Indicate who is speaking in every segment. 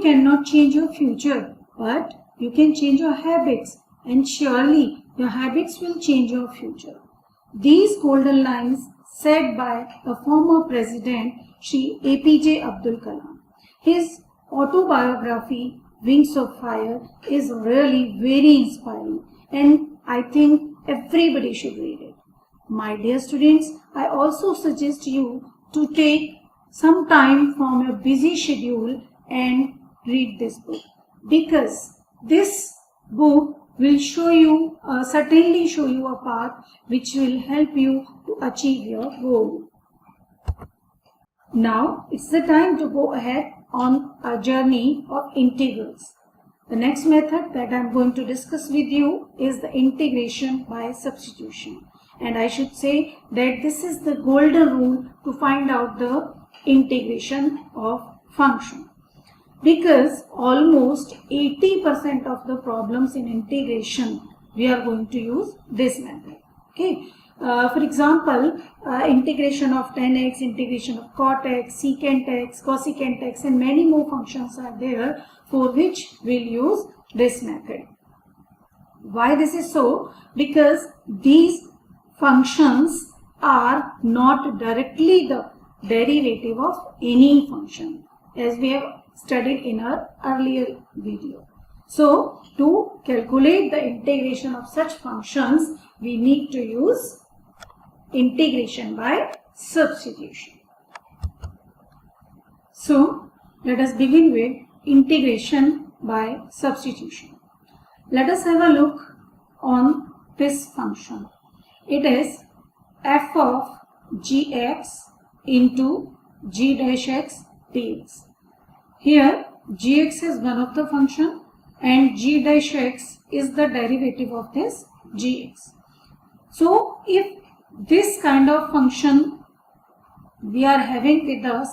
Speaker 1: cannot change your future, but you can change your habits, and surely your habits will change your future. These golden lines said by the former president Shri APJ Abdul Kalam. His autobiography Wings of Fire is really very inspiring, and I think everybody should read it. My dear students, I also suggest you to take some time from your busy schedule and read this book, because this book will certainly show you a path which will help you to achieve your goal. Now it's the time to go ahead on a journey of integrals. The next method that I am going to discuss with you is the integration by substitution. And I should say that this is the golden rule to find out the integration of function. Because almost 80% of the problems in integration, we are going to use this method. Okay. For example, integration of tan x, integration of cot x, secant x, cosecant x, and many more functions are there for which we'll use this method. Why this is so? Because these functions are not directly the derivative of any function, as we have studied in our earlier video. So, to calculate the integration of such functions, we need to use integration by substitution. So, let us begin with integration by substitution. Let us have a look on this function. It is f of gx into g dash x dx. Here gx is one of the function and g dash x is the derivative of this gx. So if this kind of function we are having with us,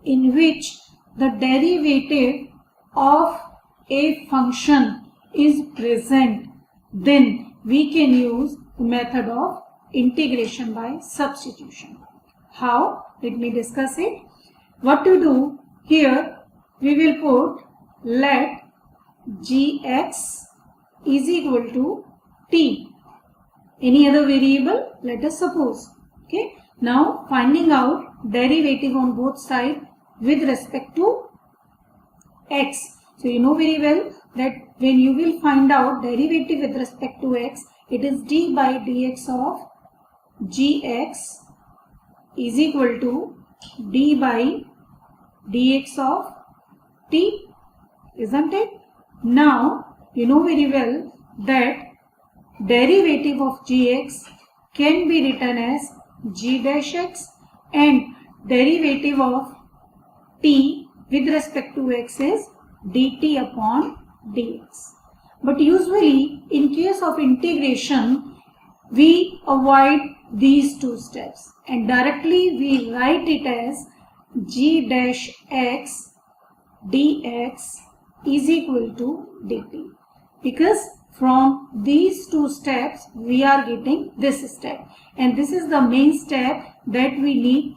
Speaker 1: in which the derivative of a function is present, then we can use the method of integration by substitution. How? Let me discuss it. What to do? Here we will put let gx is equal to t. Any other variable, let us suppose. Okay. Now finding out derivative on both sides with respect to x. So you know very well that when you will find out derivative with respect to x, it is d by dx of gx is equal to d by dx of t, isn't it? Now you know very well that derivative of gx can be written as g dash x and derivative of t with respect to x is dt upon dx. But usually in case of integration we avoid these two steps and directly we write it as g dash x dx is equal to dt, because from these two steps we are getting this step, and this is the main step that we need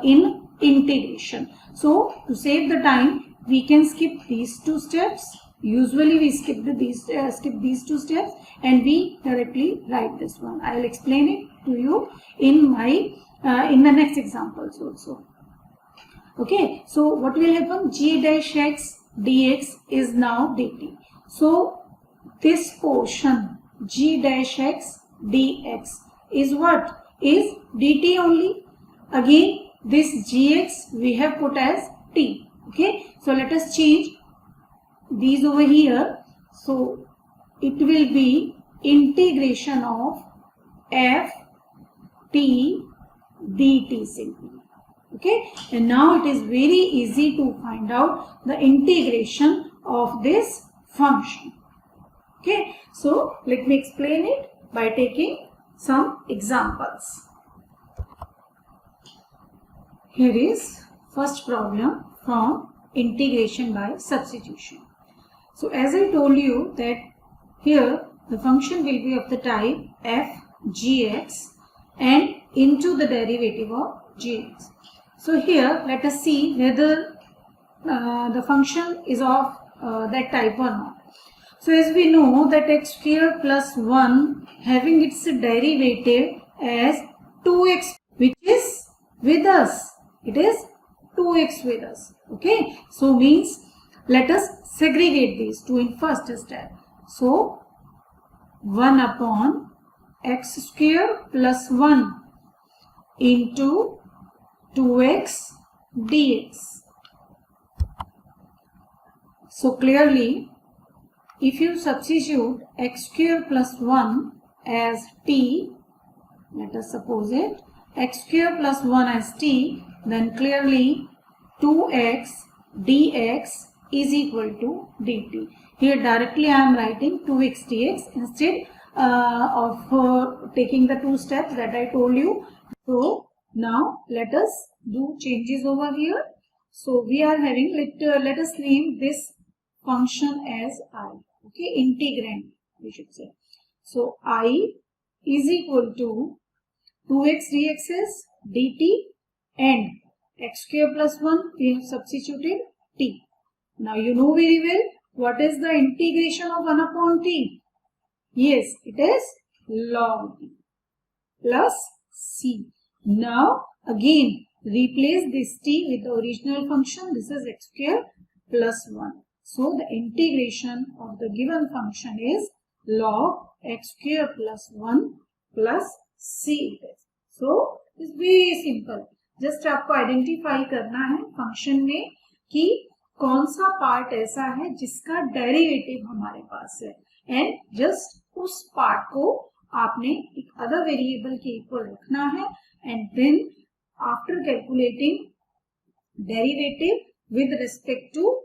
Speaker 1: in integration. So to save the time we can skip these two steps. Usually we skip these two steps and we directly write this one. I will explain it to you in my in the next examples also. Okay, so what will happen? G dash x dx is now dt. So this portion g dash x dx is what? Is dt only. Again this gx we have put as t. Okay, so let us change these over here. So it will be integration of f t dt simply. Okay, and now it is very easy to find out the integration of this function. Okay, so let me explain it by taking some examples. Here is first problem from integration by substitution. So as I told you that here the function will be of the type f gx and into the derivative of gx. So here let us see whether the function is of that type or not. So as we know that x square plus 1 having its derivative as 2x, which is with us. It is 2x with us. Okay. So means let us segregate these two in first step. So 1 upon x square plus 1 into 2x dx. So clearly, if you substitute x square plus 1 as t, let us suppose it, x square plus 1 as t, then clearly 2x dx is equal to dt. Here directly I am writing 2x dx instead of taking the two steps that I told you. So now let us do changes over here. So we are having, let us name this function as I. Okay, integrand we should say. So I is equal to 2x dx is dt and x square plus 1 we have substituted t. Now you know very well what is the integration of 1 upon t. Yes, it is log t plus c. Now again replace this t with the original function. This is x square plus 1. So the integration of the given function is log x square plus 1 plus c. So it's very simple. Just आपको identify करना है function में कि कौन सा part ऐसा है जिसका डेरिवेटिव हमारे पास है एंड जस्ट उस पार्ट को आपने एक अदर वेरिएबल के इक्वल रखना है and then after calculating derivative with respect to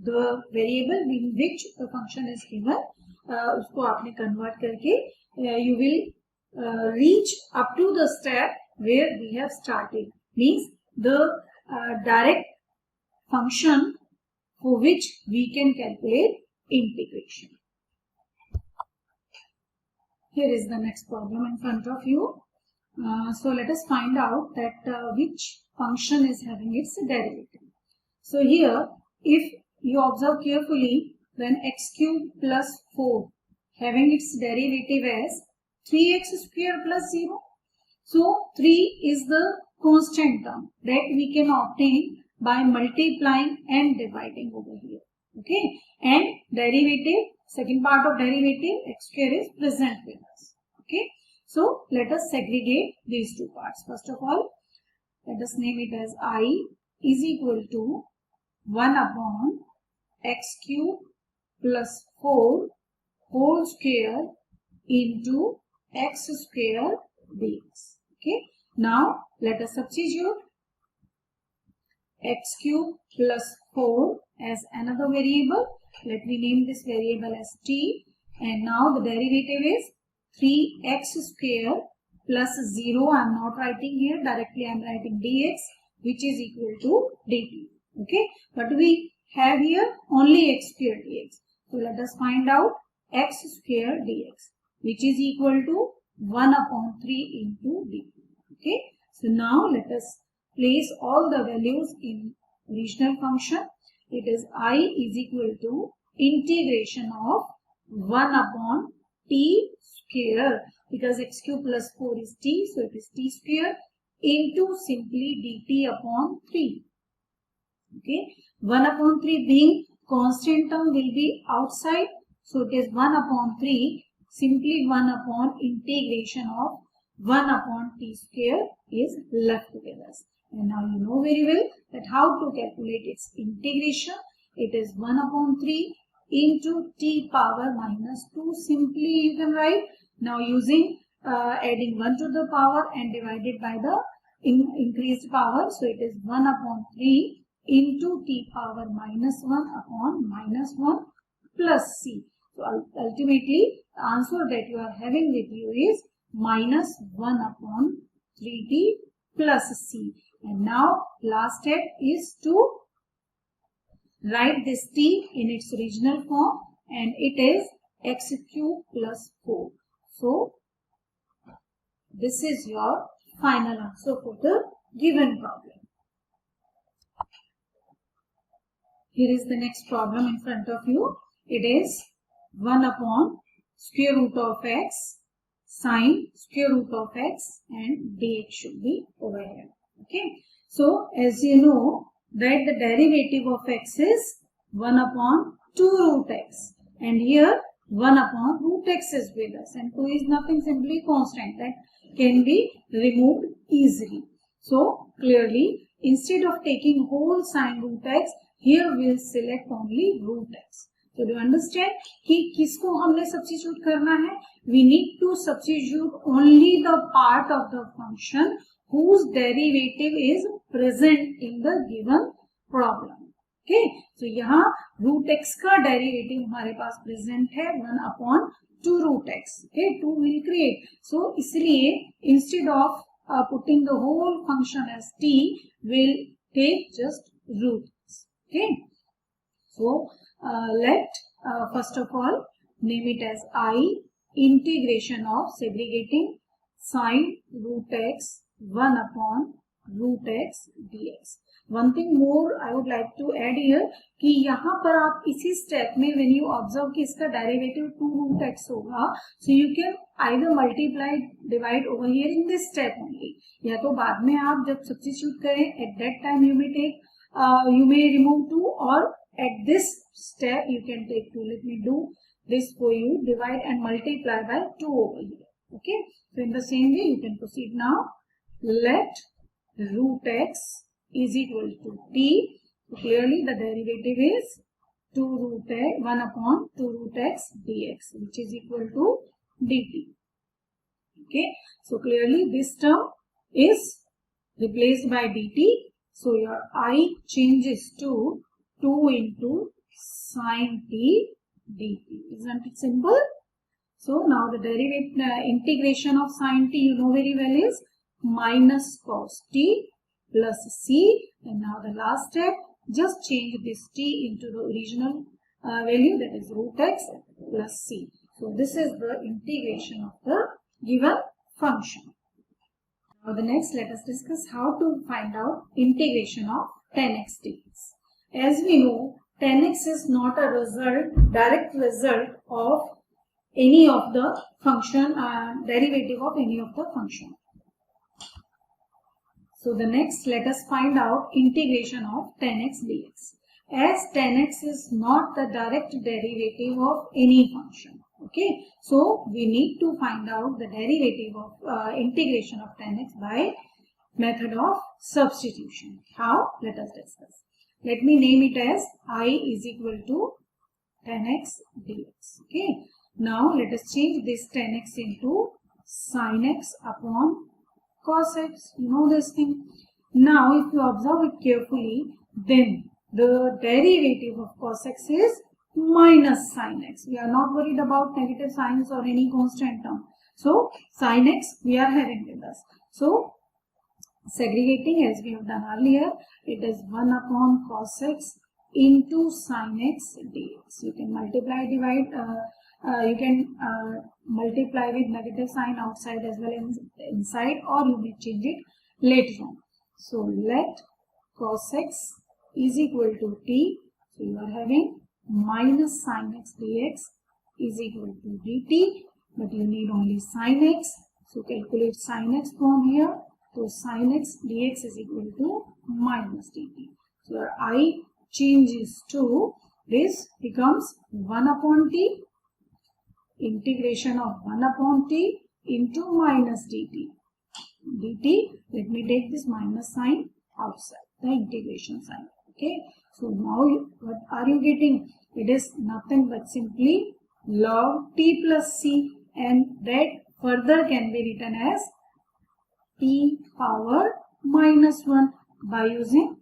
Speaker 1: the variable in which the function is given, उसको आपने convert करके you will reach up to the step where we have started. Means the direct function for which we can calculate integration. Here is the next problem in front of you. So let us find out that which function is having its derivative. So here, if you observe carefully, then x cube plus 4 having its derivative as 3x square plus 0. So 3 is the constant term that we can obtain by multiplying and dividing over here. Okay, and derivative, second part of derivative, x square is present with us. Okay, so let us segregate these two parts. First of all, let us name it as I is equal to 1 upon x cube plus 4 whole square into x square dx. Okay. Now let us substitute x cube plus 4 as another variable. Let me name this variable as t. And now the derivative is 3x square plus 0. I am not writing here. Directly I am writing dx, which is equal to dt. Okay. But we have here only x square dx. So let us find out x square dx, which is equal to 1 upon 3 into dt. Okay. So now let us place all the values in original function. It is I is equal to integration of 1 upon t square, because x cube plus 4 is t, so it is t square into simply dt upon 3. Okay, 1 upon 3 being constant term will be outside, so it is 1 upon 3, simply 1 upon integration of 1 upon t square is left with us. And now you know very well that how to calculate its integration. It is 1 upon 3 into t power minus 2. Simply you can write. Now using adding 1 to the power and divided by the increased power. So it is 1 upon 3 into t power minus 1 upon minus 1 plus c. So ultimately the answer that you are having with you is minus 1 upon 3t plus c. And now last step is to write this t in its original form, and it is x cube plus 4. So this is your final answer for the given problem. here is the next problem in front of you. It is 1 upon square root of x sine square root of x and dx should be over here. Okay. So as you know that the derivative of x is 1 upon 2 root x, and here 1 upon root x is with us, and 2 is nothing, simply constant that can be removed easily. So clearly instead of taking whole sine root x, here we will select only root x. So do you understand कि किसको हमने substitute करना है? We need to substitute only the part of the function whose derivative is present in the given problem. Okay, so यहाँ root x का derivative हमारे पास present है 1 upon 2 root x. Okay, 2 will create. So इसलिए instead of putting the whole function as t, will take just root x. Okay, so let first of all name it as I integration of segregating sine root x 1 upon root x dx. One thing more I would like to add here कि यहाँ पर आप इसी step में when you observe कि इसका derivative 2 root x होगा, so you can either multiply divide over here in this step only, या तो बाद में आप जब substitute करें at that time you may take you may remove 2, or at this step you can take 2. Let me do this for you, divide and multiply by 2 over here. Okay, so in the same way you can proceed now. Let root x is equal to t. So clearly the derivative is 2 root x 1 upon 2 root x dx, which is equal to dt. Okay, so clearly this term is replaced by dt. So your I changes to 2 into sine t dt. Isn't it simple? So now the derivative integration of sine t you know very well is minus cos t plus c, and now the last step, just change this t into the original value, that is root x plus c. So this is the integration of the given function. Now the next, let us discuss how to find out integration of tan x dx. As we know, tan x is not a result, direct result of any of the function, derivative of any of the function. So the next, let us find out integration of tan x dx. As tan x is not the direct derivative of any function. Okay, so we need to find out the derivative of integration of tan x by method of substitution. How? Let us discuss. Let me name it as I is equal to tan x dx. Okay, now let us change this tan x into sin x upon cos x. You know this thing. Now if you observe it carefully, then the derivative of cos x is minus sin x. We are not worried about negative signs or any constant term. So sin x we are having with us. So segregating as we have done earlier, it is 1 upon cos x into sin x dx. You can multiply, divide, you can multiply with negative sign outside as well as inside, or you may change it later on. So let cos x is equal to t. So you are having minus sin x dx is equal to dt, but you need only sin x. So calculate sin x from here. So sin x dx is equal to minus dt. So your I changes to this, becomes 1 upon t, integration of 1 upon t into minus dt. dt, let me take this minus sign outside, the integration sign. Okay, so now what are you getting? It is nothing but simply log t plus c, and that further can be written as t power minus 1 by using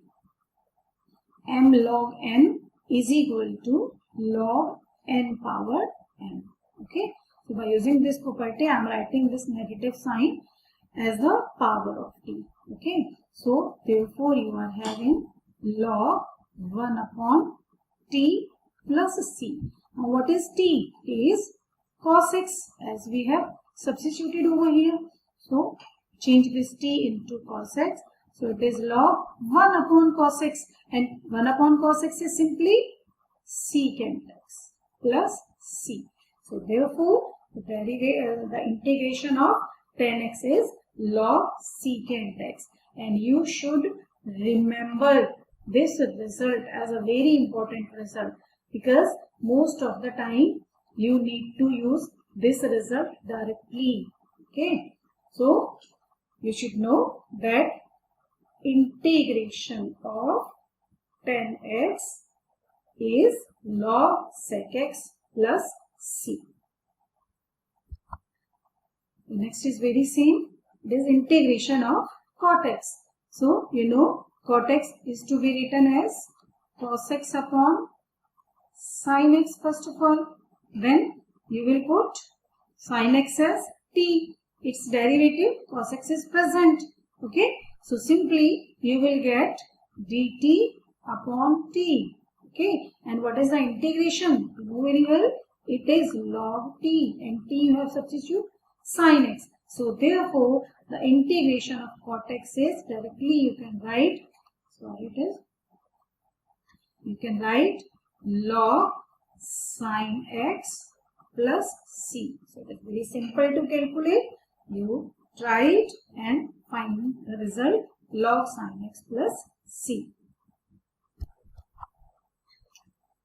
Speaker 1: m log n is equal to log n power n. Okay, so by using this property I am writing this negative sign as the power of t. Okay, so therefore you are having log 1 upon t plus c. Now what is t? It is cos x, as we have substituted over here. So change this t into cos x. So it is log 1 upon cos x, and 1 upon cos x is simply secant x plus c. So therefore the integration of tan x is log secant x, and you should remember this result as a very important result, because most of the time you need to use this result directly. Okay, so you should know that integration of tan x is log sec x plus c. The next is very same. It is integration of cot x. So you know cot x is to be written as cos x upon sin x first of all. Then you will put sin x as t. Its derivative cos x is present. Okay. So simply you will get dt upon t. Okay. And what is the integration? You know very well. It is log t, and t you have substitute sin x. So therefore the integration of cot x is directly you can write. You can write log sin x plus c. So that's very simple to calculate. You try it and find the result log sin x plus c.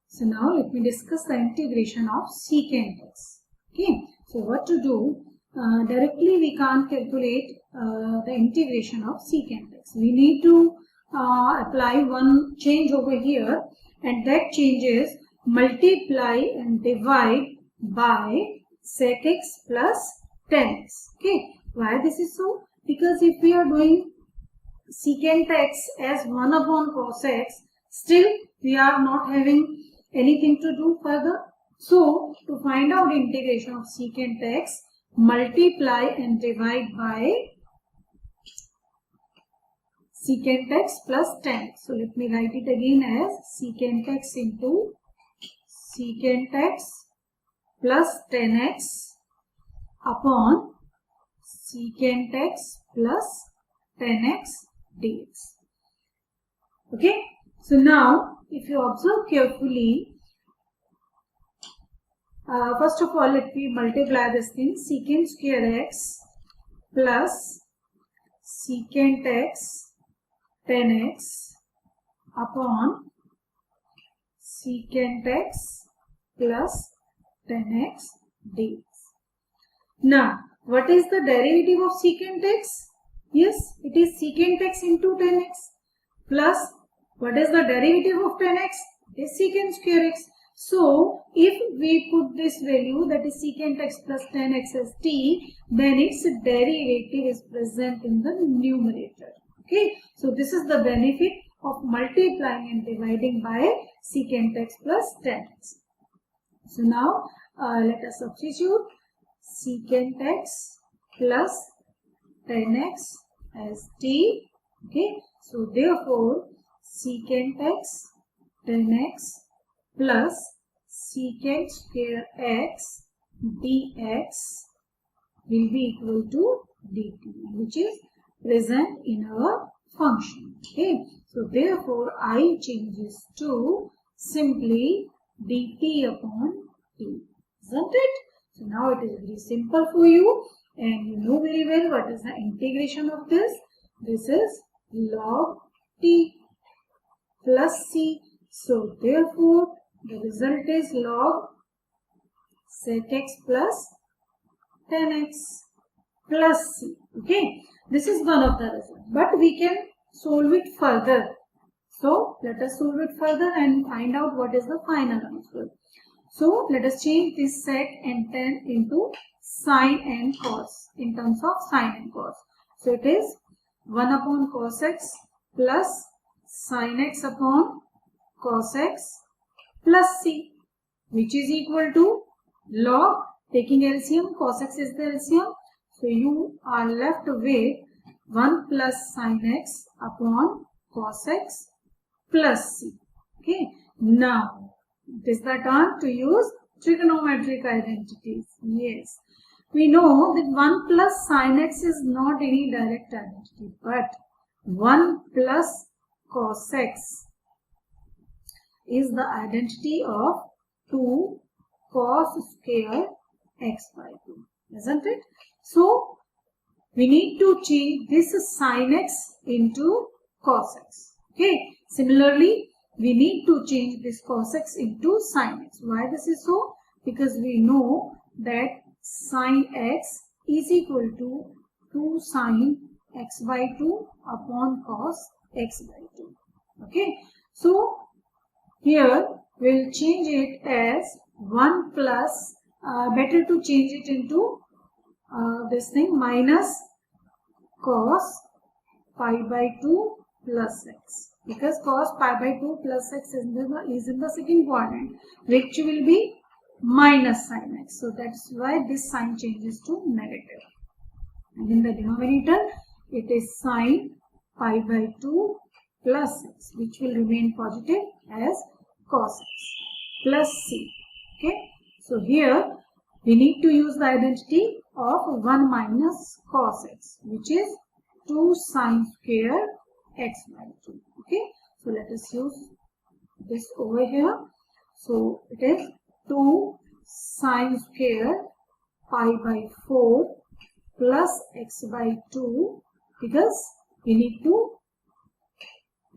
Speaker 1: So now let me discuss the integration of secant x. Okay. So what to do? Directly we can't calculate the integration of secant x. We need to apply one change over here, and that change is multiply and divide by sec x plus tan x. Okay, why this is so? Because if we are doing secant x as 1 upon cos x, still we are not having anything to do further. So to find out integration of secant x, multiply and divide by secant x plus tan x. So let me write it again as secant x into secant x plus tan x upon secant x plus tan x dx. Okay. So now if you observe carefully, first of all, let me multiply this thing. Secant square x plus secant x tan x upon secant x plus tan x dx. Now, what is the derivative of secant x? Yes, it is secant x into tan x plus what is the derivative of tan x? It is secant square x. So, if we put this value, that is secant x plus tan x as t, then its derivative is present in the numerator. Okay. So, this is the benefit of multiplying and dividing by secant x plus tan x. So, now let us substitute secant x plus tan x as t. Okay. So, therefore, secant x tan x plus secant square x dx will be equal to dt, which is present in our function. Okay. So therefore I changes to simply dt upon t, isn't it? So now it is very simple for you, and you know very well what is the integration of this. This is log t plus c. So therefore the result is log sec x plus tan x plus c. Okay, this is one of the results, but we can solve it further. So let us solve it further and find out what is the final answer. So let us change this sec and tan into sin and cos in terms of sin and cos. So it is 1 upon cos x plus sin x upon cos x plus c, which is equal to log, taking LCM, cos x is the LCM. So you are left with 1 plus sin x upon cos x plus c. Okay. Now it is the turn to use trigonometric identities. Yes. We know that 1 plus sin x is not any direct identity, but 1 plus cos x is the identity of 2 cos square x by 2, isn't it? So we need to change this sin x into cos x. Okay. Similarly, we need to change this cos x into sin x. Why this is so? Because we know that sin x is equal to 2 sin x by 2 upon cos x by 2. Okay. So here we'll change it as 1 plus, better to change it into this thing, minus cos pi by 2 plus x, because cos pi by 2 plus x is in the second quadrant, which will be minus sin x. So that's why this sign changes to negative. And in the denominator, it is sin pi by 2 plus x, which will remain positive as cos x plus c. Okay. So here we need to use the identity of 1 minus cos x, which is 2 sin square x by 2. Okay. So let us use this over here. So it is 2 sin square pi by 4 plus x by 2, because we need to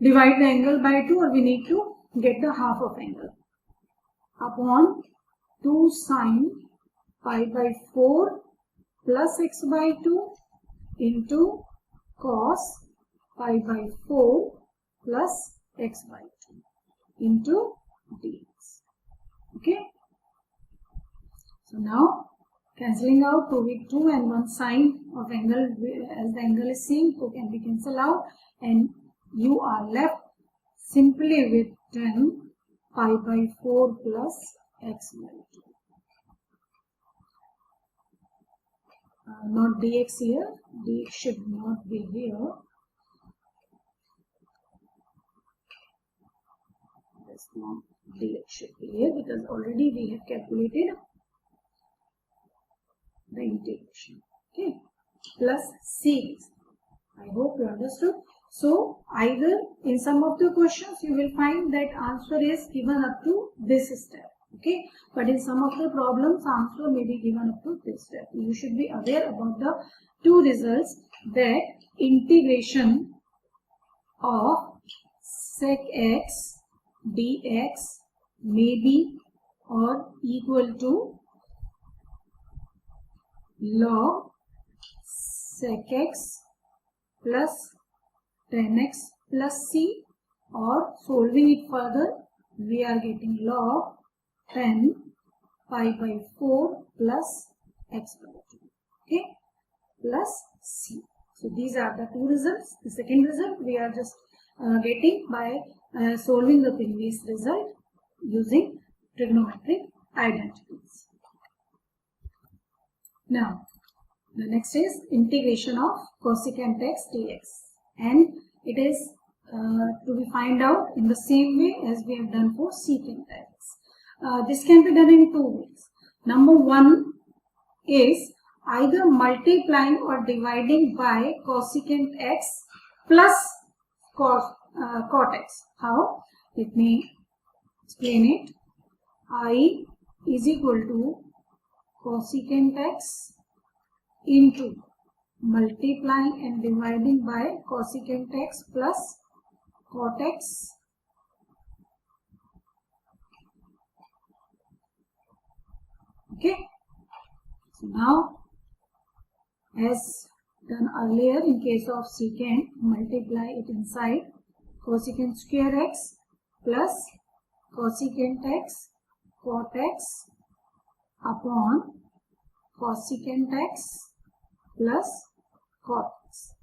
Speaker 1: divide the angle by 2, or we need to get the half of angle, upon 2 sin pi by 4 plus x by 2 into cos pi by 4 plus x by 2 into dx. Okay. So now cancelling out 2 with 2 and 1 sine of angle, as the angle is same, so can be cancelled out, and you are left simply with 10 pi by 4 plus x by 2. Not dx here, dx should not be here. This not dx should be here, because already we have calculated the integration. Okay, plus c. I hope you understood. So either in some of the questions you will find that answer is given up to this step. Okay, but in some of the problems answer may be given up to this step. You should be aware about the two results, that integration of sec x dx may be or equal to log sec x plus 10x plus c, or solving it further we are getting log 10 pi by 4 plus x by 2, okay, plus c. So these are the two results. The second result we are just getting by solving the previous result using trigonometric identities. Now the next is integration of cosecant x dx, and it is to be find out in the same way as we have done for secant x. This can be done in two ways. Number one is either multiplying or dividing by cosecant x plus cot x. How? Let me explain it. I is equal to cosecant x into multiplying and dividing by cosecant x plus cot x Okay. So now, as done earlier in case of secant, multiply it inside cosecant square x plus cosecant x cot x upon cosecant x plus cot x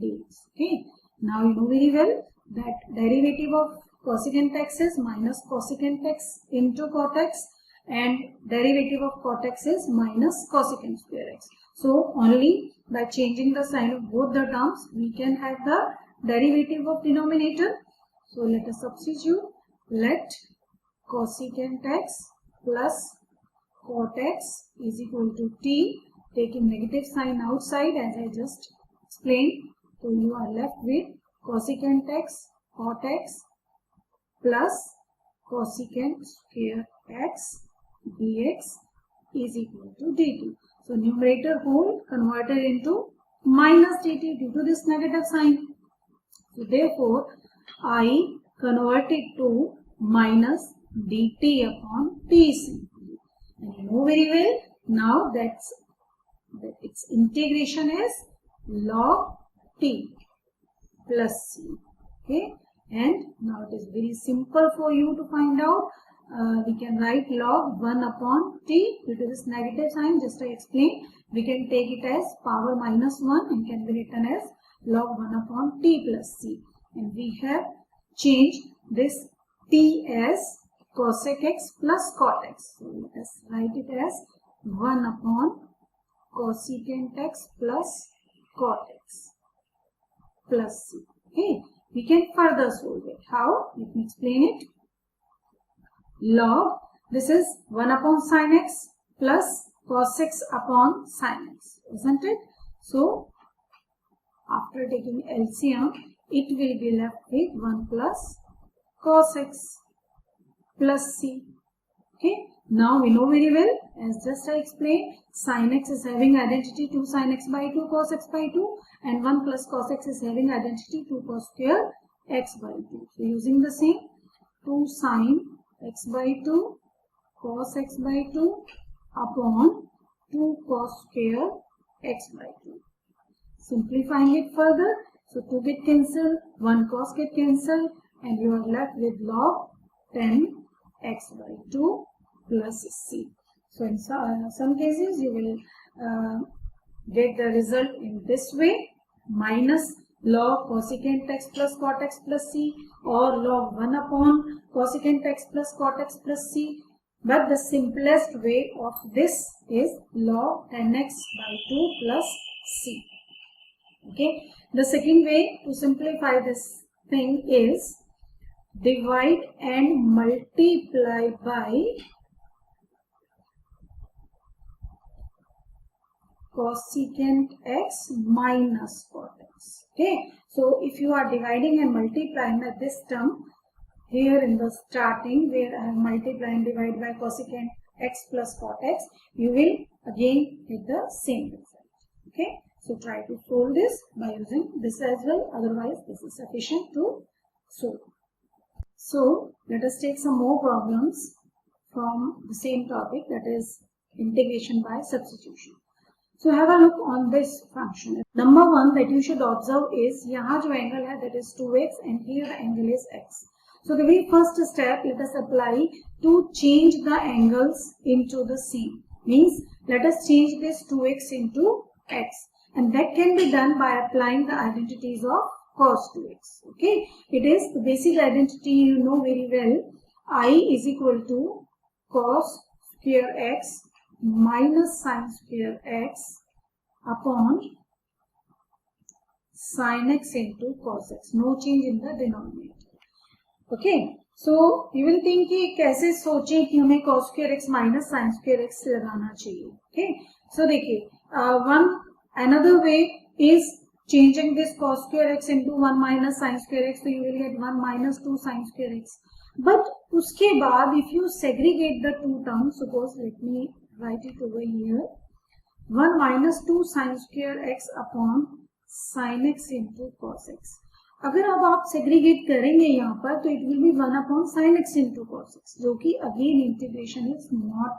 Speaker 1: dx. Okay. Now you know very well that derivative of cosecant x is minus cosecant x into cot x, and derivative of cot x is minus cosecant square x. So only by changing the sign of both the terms we can have the derivative of denominator. So let us substitute. Let cosecant x plus cot x is equal to t, taking negative sign outside as I just explained. So you are left with cosecant x cot x plus cosecant square x dx is equal to dt. So numerator whole converted into minus dt due to this negative sign. So therefore I converted to minus dt upon t simply. And you know very well now that its integration is log t plus c. Okay, and now it is very simple for you to find out. We can write log 1 upon t due to this negative sign. Just I explained, we can take it as power minus 1 and can be written as log 1 upon t plus c. And we have changed this t as cosec x plus cot x. So let us write it as 1 upon cosecant x plus cot x plus c. Okay, we can further solve it. How? Let me explain it. Log, this is 1 upon sin x plus cos x upon sin x, isn't it? So after taking LCM, it will be left with 1 plus cos x plus c. Okay, now we know very well, as just I explained, sin x is having identity 2 sin x by 2 cos x by 2, and 1 plus cos x is having identity 2 cos square x by 2. So using the same, 2 sin x by 2 cos x by 2 upon 2 cos square x by 2. Simplifying it further, so 2 get cancelled, 1 cos get cancelled, and you are left with log 10 x by 2 plus c. So in some cases you will get the result in this way, minus log cosecant x plus cot x plus c, or log 1 upon cosecant x plus cot x plus c. But the simplest way of this is log 10x by 2 plus c. Okay. The second way to simplify this thing is divide and multiply by cosecant x minus cot x. Okay, so if you are dividing and multiplying at this term here in the starting, where I am multiplying divide by cosecant x plus cot x, you will again get the same result. Okay, so try to solve this by using this as well, otherwise this is sufficient to solve. So let us take some more problems from the same topic, that is integration by substitution. So have a look on this function. Number one that you should observe is यहाँ जो angle है, that is 2x, and here the angle is x. So the very first step, let us apply to change the angles into the same. Means let us change this 2x into x, and that can be done by applying the identities of cos 2x. Okay, it is the basic identity you know very well. I is equal to cos square x minus sin square x upon sin x into cos x. No change in the denominator. Okay, so you will think कि कैसे सोचें कि हमें cos square x minus sin square x लगाना चाहिए. Okay, so देखिए, another way is changing this cos square x into 1 minus sin square x, so you will get 1 minus 2 sin square x. But उसके बाद if you segregate the two terms, suppose let me write it over here, 1 minus 2 sin square x upon sin x into cos x. अगर अब आप segregate करेंगे यहाँ पर, तो it will be 1 upon sin x into cos x, जो कि again integration is not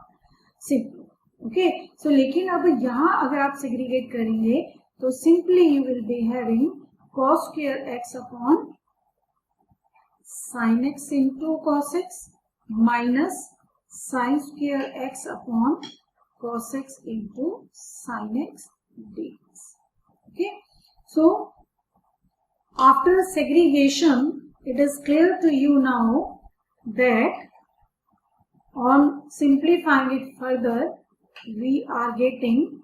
Speaker 1: simple. Okay, so लेकिन अब यहाँ अगर आप सेग्रीगेट करेंगे तो simply you will be having cos square x upon sin x into cos x minus sin square x upon cos x into sin x dx. Okay, so after segregation, it is clear to you now that on simplifying it further, we are getting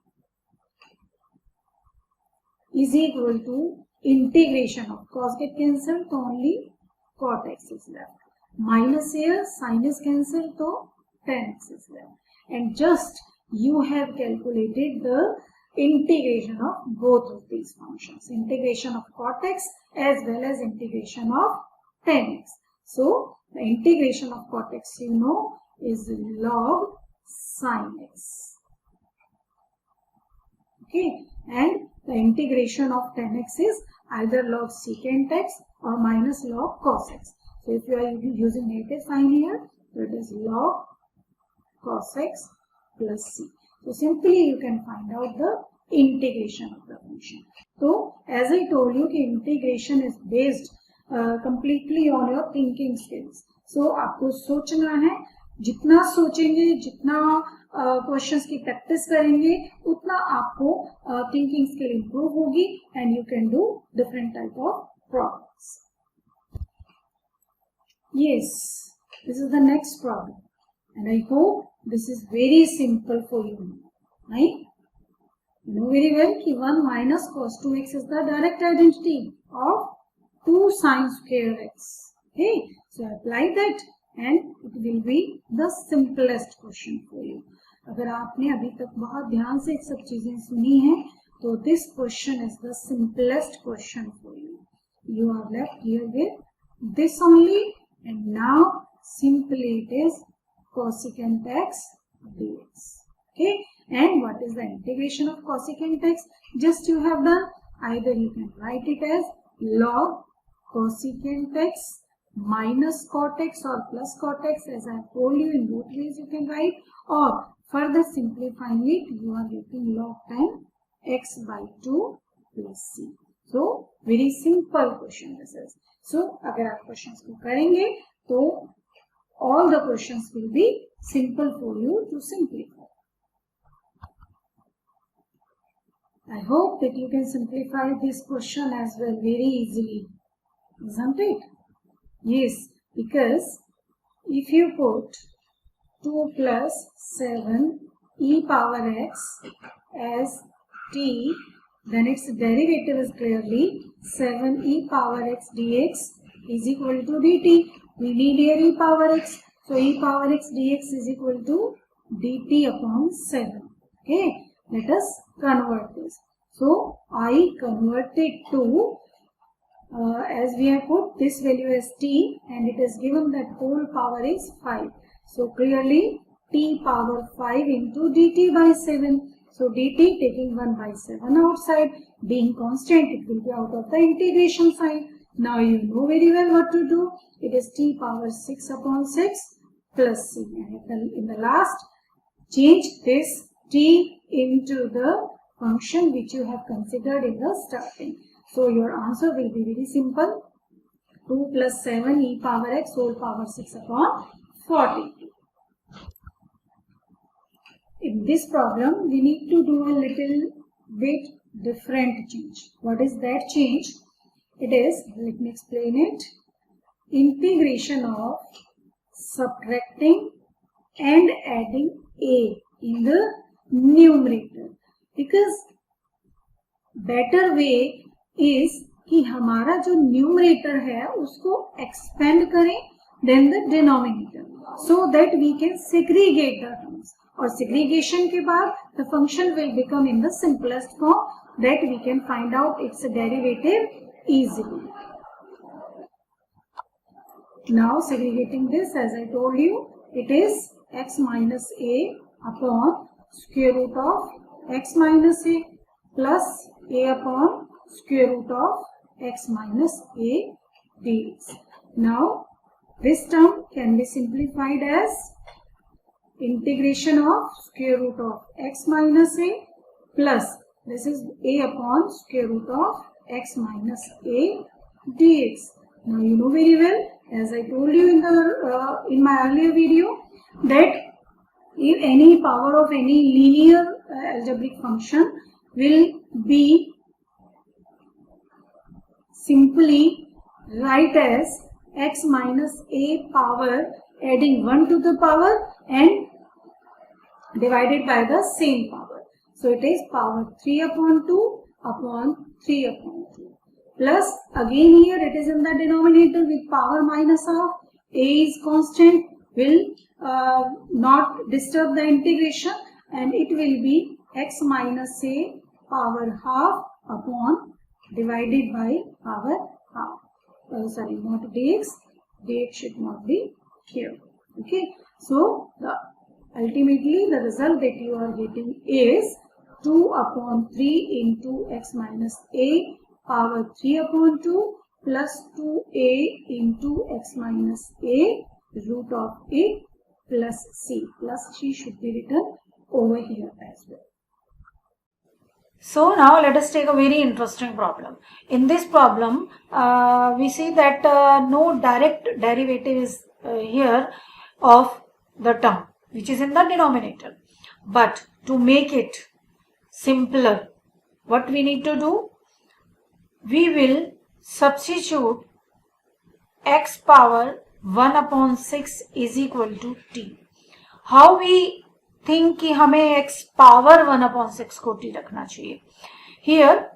Speaker 1: is equal to integration of cos get cancelled, so only cot x is left. Minus here, sin is cancelled, so tan x is left. And just you have calculated the integration of both of these functions. Integration of cot x as well as integration of 10x. So the integration of cot x you know is log sin x. Okay, and the integration of 10x is either log secant x or minus log cos x. So if you are using negative sign here, so it is log cos x plus c. So simply you can find out the integration of the function. So as I told you, the integration is based completely on your thinking skills. So आपको सोचना है, जितना सोचेंगे, जितना questions की practice करेंगे, उतना आपको थिंकिंग स्किल इंप्रूव होगी and you can do different type of problems. Yes, this is the next problem and I hope this is very simple for you. Right? You know very well that 1 minus cos 2x is the direct identity of 2 sin square x. Okay, so apply that and it will be the simplest question for you. अगर आपने अभी तक बहुत ध्यान से सब चीजें सुनी हैं तो this question is the simplest question for you. You are left here with this only. And now simply it is cosecant x dx. Okay, and what is the integration of cosecant x? Just you have done, either you can write it as log cosecant x minus cot x or plus cot x, as I have told you, in both ways you can write, or further simplifying it you are getting log tan x by 2 plus c. So very simple question this is. So अगर आप questions को करेंगे तो all the questions will be simple for you to simplify. I hope that you can simplify this question as well very easily, isn't it? Yes, because if you put 2 plus 7 e power x as t, then its derivative is clearly 7 e power x dx is equal to dt. We need here e power x. So e power x dx is equal to dt upon 7. Okay, let us convert this. So I converted to, as we have put this value as t and it is given that whole power is 5. So clearly t power 5 into dt by 7. So dt taking 1 by 7 outside, being constant, it will be out of the integration sign. Now you know very well what to do. It is t power 6 upon 6 plus c. And in the last, change this t into the function which you have considered in the starting. So your answer will be very simple. 2 plus 7 e power x whole power 6 upon 42. In this problem, we need to do a little bit different change. What is that change? It is, let me explain it, integration of subtracting and adding a in the numerator. Because better way is कि हमारा जो numerator है उसको expand करें than the denominator, so that we can segregate the terms. और segregation के बाद the function will become in the simplest form that we can find out its derivative easily. Now segregating this, as I told you, it is x minus a upon square root of x minus a plus a upon square root of x minus a dx. Now this term can be simplified as integration of square root of x minus a plus this is a upon square root of x minus a dx. Now you know very well, as I told you in my earlier video, that if any power of any linear algebraic function will be simply write as x minus a power adding 1 to the power and divided by the same power. So it is power 3 upon 2 upon 3 upon 2. Plus again here it is in the denominator with power minus half. A is constant, will not disturb the integration, and it will be x minus a power half upon divided by power sorry, not dx. Dx should not be here. Okay, so ultimately the result that you are getting is 2 upon 3 into x minus a power 3 upon 2 plus 2a into x minus a root of a plus c. Plus c should be written over here as well.
Speaker 2: So now let us take a very interesting problem. In this problem, we see that no direct derivative is here of the term which is in the denominator. But to make it simpler, what we need to do? We will substitute x power 1 upon 6 is equal to t. How we think कि हमें x power 1 upon 6 को t रखना चाहिए. Here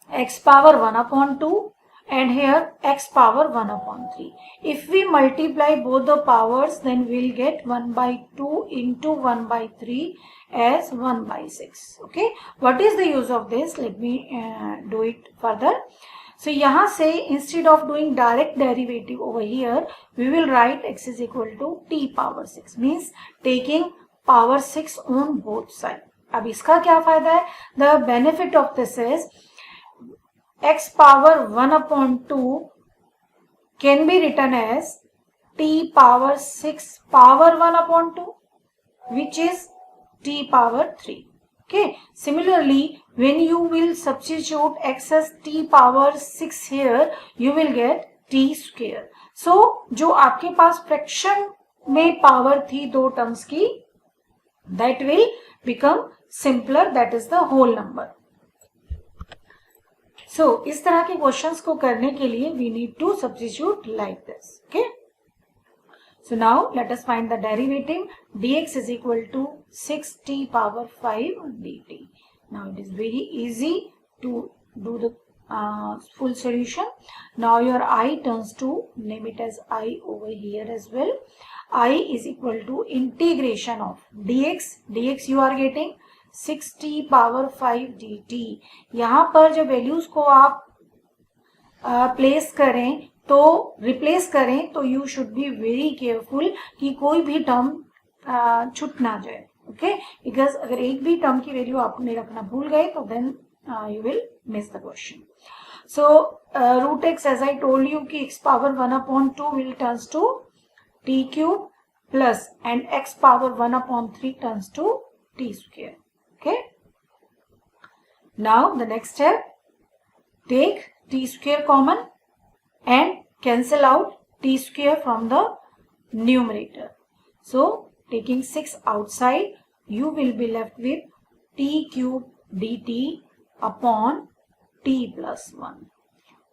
Speaker 2: x power 1 upon 2 and here x power 1 upon 3. If we multiply both the powers, then we'll get 1 by 2 into 1 by 3 as 1 by 6. Okay, what is the use of this? Let me do it further. So यहाँ से instead of doing direct derivative over here, we will write x is equal to t power 6, means taking power 6 on both sides. अब इसका क्या फायदा है? The benefit of this is x power 1 upon 2 can be written as t power 6 power 1 upon 2, which is t power 3. Okay. Similarly, when you will substitute x as t power 6 here, you will get t square. So, जो आपके पास fraction में power थी दो terms की, that will become simpler, that is the whole number. So, इस तरह के questions को करने के लिए we need to substitute like this. Okay. So now let us find the derivative. Dx is equal to 6t power 5 dt. Now it is very easy to do the full solution. Now your I turns to, name it as I over here as well. I is equal to integration of dx. Dx you are getting 6t power 5 dt. यहाँ पर जब values को आप place करें तो replace करें तो you should be very careful कि कोई भी टर्म छूट ना जाए. ओके, बिकॉज अगर एक भी टर्म की वैल्यू आपने रखना भूल गए तो then you will miss the question. So root x, as I told you कि x power 1 upon 2 will turns to t cube plus and x power 1 upon 3 turns to t square. Okay, now the next step, take t square common and cancel out t square from the numerator. So taking 6 outside, you will be left with t cube dt upon t plus 1.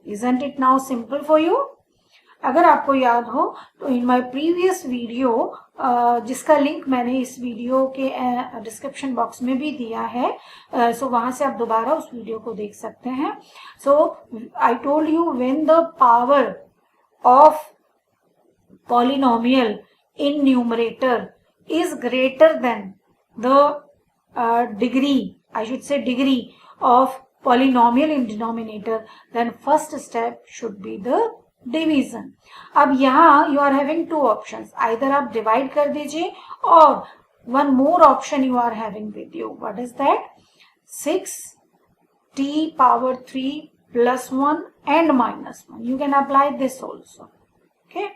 Speaker 2: Isn't it now simple for you? अगर आपको याद हो तो इन my previous video, जिसका link मैंने इस video के description box में भी दिया है, सो वहां से आप दोबारा उस वीडियो को देख सकते हैं. So I told you when the power of polynomial in numerator is greater than the degree, I should say degree of polynomial in denominator, then first step should be the division. अब यहाँ you are having two options, either आप divide कर दीजिए और one more option you are having with you. What is that? 6t power 3 plus 1 and minus 1. You can apply this also. Okay,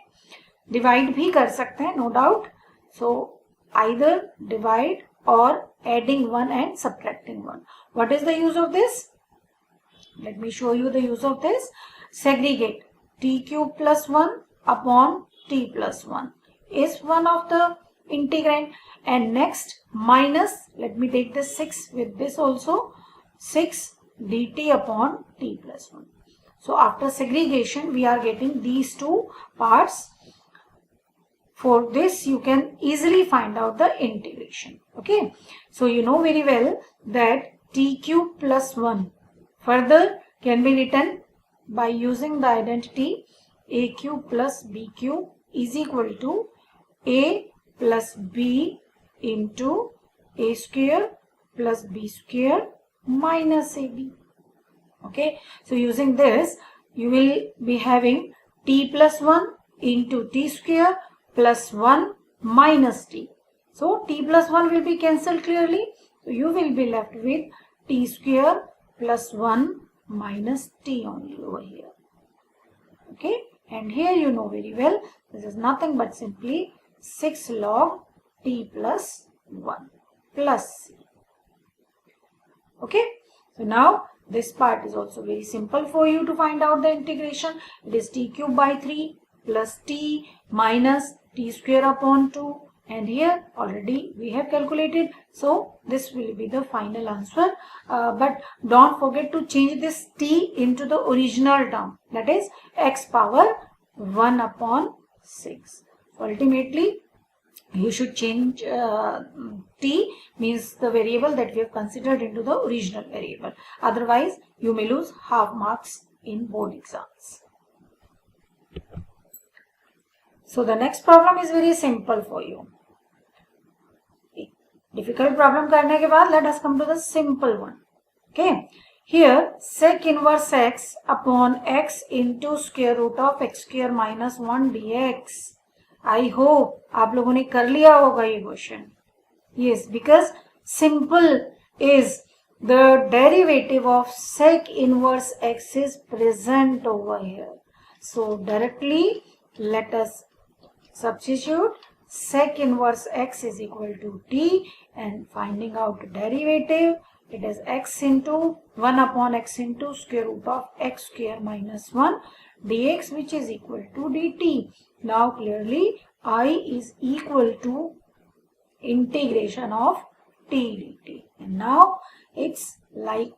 Speaker 2: divide भी कर सकते हैं, no doubt. So either divide और adding 1 and subtracting 1. What is the use of this? Let me show you the use of this. Segregate t cube plus 1 upon t plus 1 is one of the integrand, and next minus, let me take this 6 with this also, 6 dt upon t plus 1. So after segregation we are getting these two parts. For this you can easily find out the integration. Okay, so you know very well that t cube plus 1 further can be written by using the identity a cube plus b cube is equal to a plus b into a square plus b square minus ab. Okay, so using this you will be having t plus 1 into t square plus 1 minus t. So t plus 1 will be cancelled clearly. So you will be left with t square plus 1 minus t only over here. Okay, and here you know very well this is nothing but simply 6 log t plus 1 plus c. Okay, so now this part is also very simple for you to find out the integration. It is t cube by 3 plus t minus t square upon 2, and here already we have calculated, so this will be the final answer. But don't forget to change this t into the original term, that is x power 1 upon 6. So ultimately you should change t means the variable that we have considered into the original variable. Otherwise you may lose half marks in board exams. So the next problem is very simple for you. Difficult problem करने के बाद let us come to the simple one. Okay, here sec inverse x upon x into square root of x square minus 1 dx. I hope आप लोगों ने कर लिया होगा ये question. Yes, because simple is the derivative of sec inverse x is present over here. So directly let us substitute sec inverse x is equal to t, and finding out derivative, it is x into 1 upon x into square root of x square minus 1 dx, which is equal to dt. Now clearly I is equal to integration of t dt, and now it's like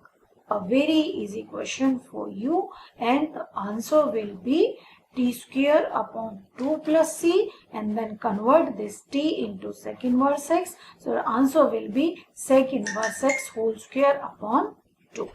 Speaker 2: a very easy question for you, and the answer will be t square upon 2 plus c, and then convert this t into sec inverse x. So the answer will be sec inverse x whole square upon 2.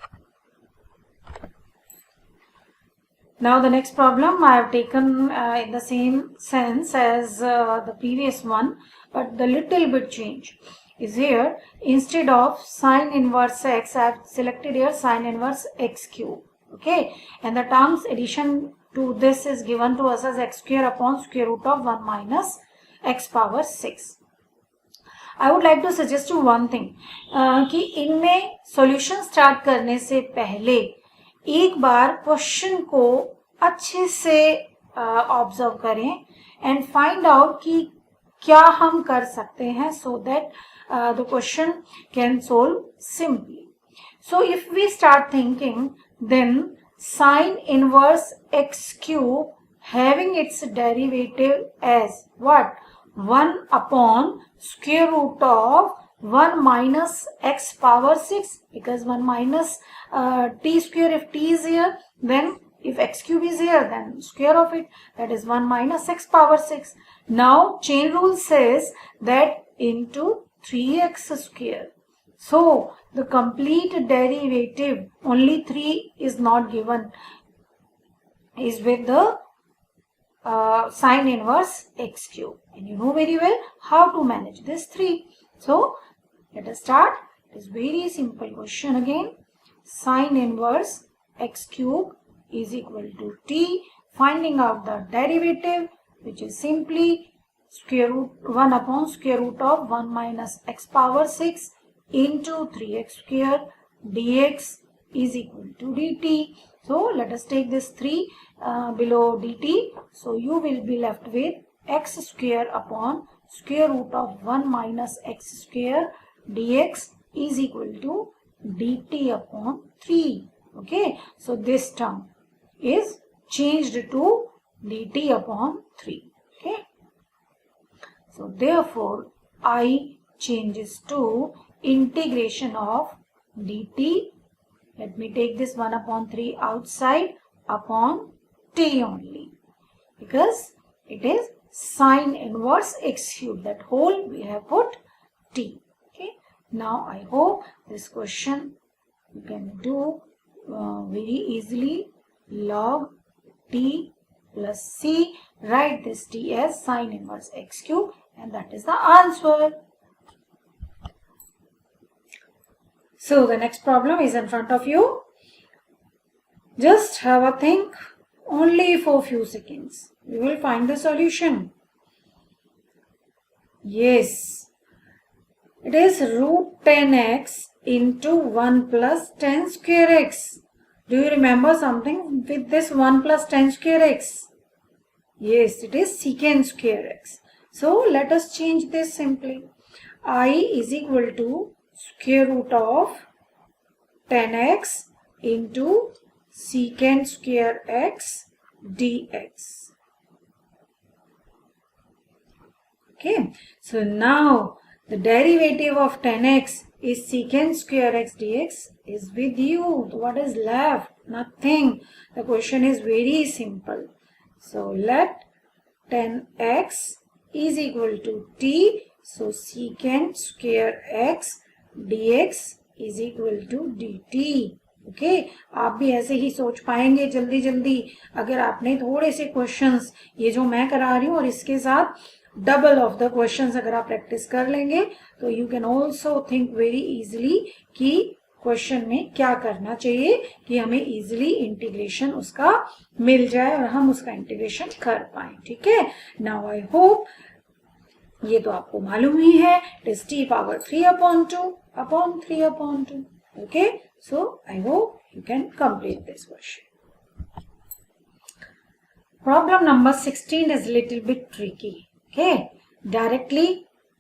Speaker 2: Now the next problem I have taken in the same sense as the previous one, but the little bit change is here. Instead of sine inverse x, I have selected here sine inverse x cube. Okay, and the terms addition to this is given to us as x square upon square root of 1 minus x power 6. I would like to suggest you one thing, कि इनमें solution start करने से पहले एक बार question को अच्छे से observe करें एंड फाइंड आउट कि क्या हम कर सकते हैं, so that the question can solve simply. So if we start thinking, then sine inverse x cube having its derivative as what? 1 upon square root of 1 minus x power 6, because 1 minus t square, if t is here, then if x cube is here, then square of it, that is 1 minus x power 6. Now chain rule says that into 3x square. So the complete derivative, only 3 is not given, is with the sine inverse x cube, and you know very well how to manage this 3. So let us start. It is very simple question again. Sine inverse x cube is equal to t. Finding out the derivative, which is simply square root 1 upon square root of 1 minus x power 6 into 3x square dx is equal to dt. So let us take this 3 below dt. So you will be left with x square upon square root of 1 minus x square dx is equal to dt upon 3. Okay, so this term is changed to dt upon 3. Okay, so therefore I changes to integration of dt. Let me take this 1 upon 3 outside upon t only, because it is sine inverse x cube, that whole we have put t. Okay, now I hope this question you can do very easily. Log t plus c, write this t as sine inverse x cube, and that is the answer. So the next problem is in front of you. Just have a think only for few seconds. We will find the solution. Yes, it is root 10x into 1 plus 10 square x. Do you remember something with this 1 plus 10 square x? Yes, it is secant square x. So let us change this simply. I is equal to square root of 10x into secant square x dx. Okay, so now the derivative of 10x is secant square x dx is with you. What is left? Nothing. The question is very simple. So let 10x is equal to t. So secant square x dx is equal to dt. Okay आप भी ऐसे ही सोच पाएंगे जल्दी जल्दी अगर आपने थोड़े से क्वेश्चंस ये जो मैं करा रही हूँ और इसके साथ डबल ऑफ द क्वेश्चंस अगर आप प्रैक्टिस कर लेंगे तो you can also think very easily कि क्वेश्चन में क्या करना चाहिए कि हमें इजीली इंटीग्रेशन उसका मिल जाए और हम उसका इंटीग्रेशन कर पाए. ठीक है. नाउ आई होप ये तो आपको मालूम ही है. It is t power 3/2 upon 3/2. Okay, so I hope you can complete this question. Problem number 16 is little bit tricky. Okay, directly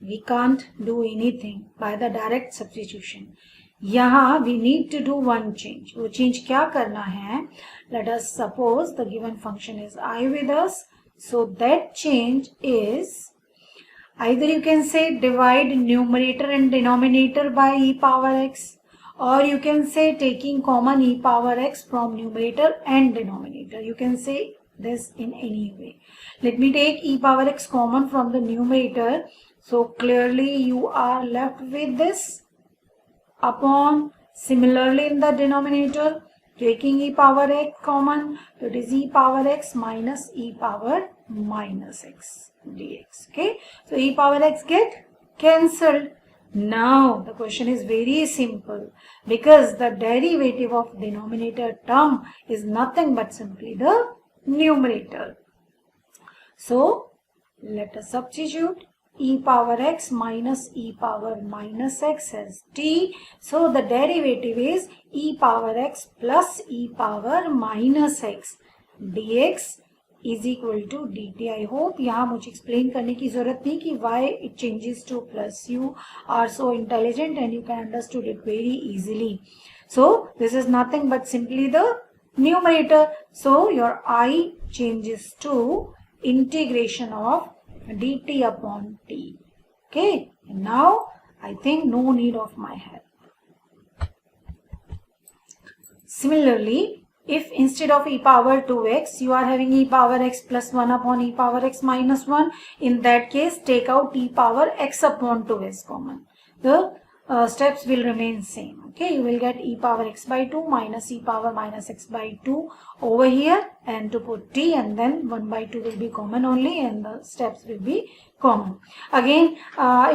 Speaker 2: we can't do anything by the direct substitution. यहाँ we need to do one change. वो change क्या करना है? Let us suppose the given function is I with us. So that change is either you can say divide numerator and denominator by e power x. Or you can say taking common e power x from numerator and denominator. You can say this in any way. Let me take e power x common from the numerator. So clearly you are left with this upon similarly in the denominator taking e power x common. So it is e power x minus e power minus x dx. Okay. So e power x get cancelled. Now the question is very simple because the derivative of denominator term is nothing but simply the numerator. So let us substitute e power x minus e power minus x as t. So the derivative is e power x plus e power minus x dx is equal to dt. I hope यहाँ मुझे explain करने की जरूरत नहीं कि why it changes to plus. You are so intelligent and you can understood it very easily. So this is nothing but simply the numerator. So your I changes to integration of dt upon t. Okay. And now I think no need of my help. Similarly, if instead of e power 2x you are having e power x plus 1 upon e power x minus 1, in that case take out e power x upon 2s common. The steps will remain same. Okay, you will get e power x by 2 minus e power minus x by 2 over here and to put t and then 1 by 2 will be common only and the steps will be common. Again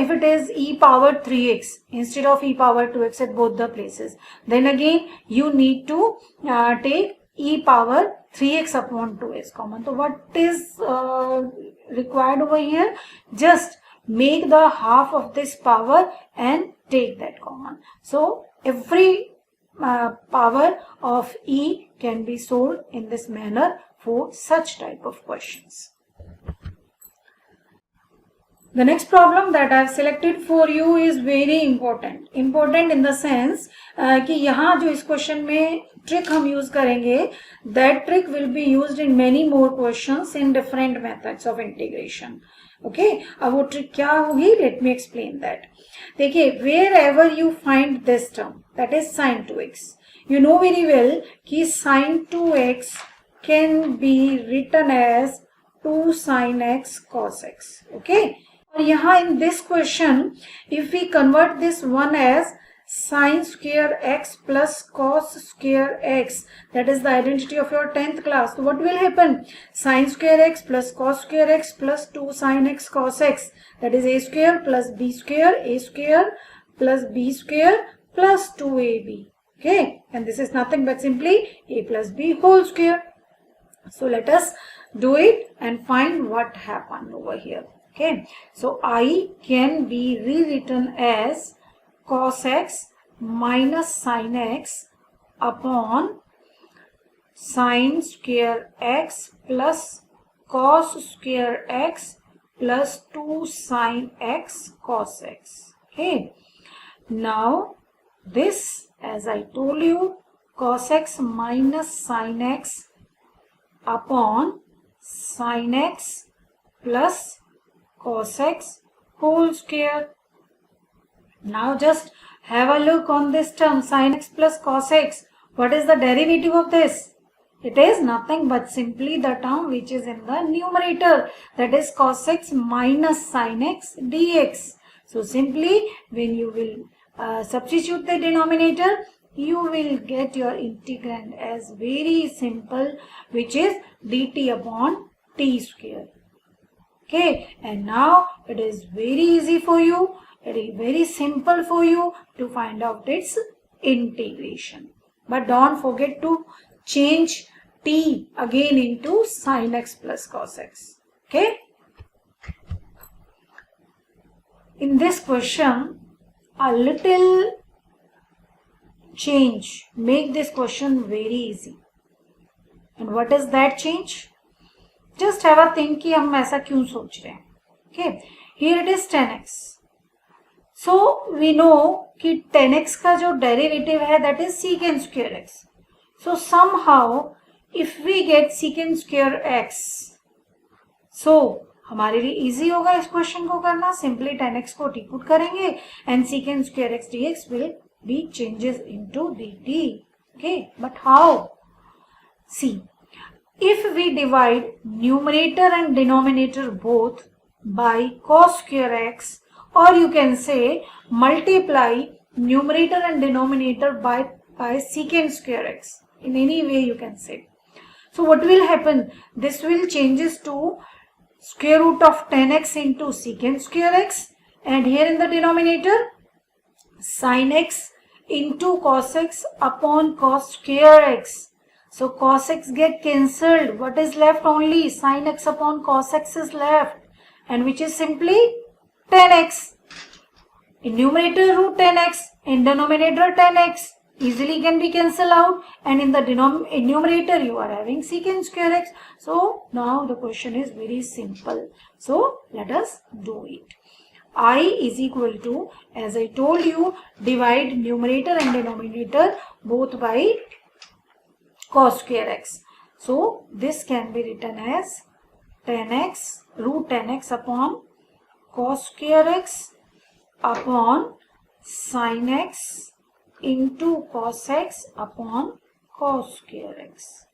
Speaker 2: if it is e power 3x instead of e power 2x at both the places, then again you need to take e power 3x upon 2s common. So what is required over here? Just make the half of this power and take that common. So every power of e can be solved in this manner for such type of questions. The next problem that I have selected for you is very important. Important in the sense कि यहाँ जो इस question में trick हम use करेंगे, that trick will be used in many more questions in different methods of integration. Okay अब वो trick क्या होगी? Let me explain that. देखिए wherever you find this term that is sine 2x, you know very well कि sine 2x can be written as 2 sin x cos x. Okay और यहाँ in this question if we convert this one as sin square x plus cos square x, that is the identity of your 10th class. So what will happen? Sin square x plus cos square x plus 2 sin x cos x, that is a square plus b square, a square plus b square plus 2ab. Okay, and this is nothing but simply a plus b whole square. So let us do it and find what happened over here. Okay, so I can be rewritten as cos x minus sin x upon sin square x plus cos square x plus 2 sin x cos x. Okay, now this, as I told you, cos x minus sin x upon sin x plus cos x whole square. Now just have a look on this term sin x plus cos x. What is the derivative of this? It is nothing but simply the term which is in the numerator, that is cos x minus sin x dx. So simply when you will substitute the denominator, you will get your integrand as very simple, which is dt upon t square. Okay, and now it is very easy for you, it is very simple for you to find out its integration. But don't forget to change t again into sin x plus cos x. Okay. In this question, a little change make this question very easy. And what is that change? Just have a think कि हम ऐसा क्यों सोच रहे हैं. Okay, here it is 10x. So we know कि 10x का जो derivative है that is secant square x. So somehow if we get secant square x, so हमारे लिए इजी होगा इस क्वेश्चन को करना. सिंपली 10x को टी पुट करेंगे and secant square x dx will be changes into dt. Okay, but how? See, if we divide numerator and denominator both by cos square x, or you can say multiply numerator and denominator by secant square x, in any way you can say. So what will happen? This will changes to square root of 10x into secant square x, and here in the denominator sin x into cos x upon cos square x. So cos x get cancelled. What is left? Only sin x upon cos x is left, and which is simply 10x. In numerator root 10x, in denominator 10x, easily can be cancelled out, and in the numerator you are having secant square x. So now the question is very simple. So let us do it. I is equal to, as I told you, divide numerator and denominator both by cos square x. So this can be written as 10x root 10x upon cos square x upon sin x into cos x upon cos square x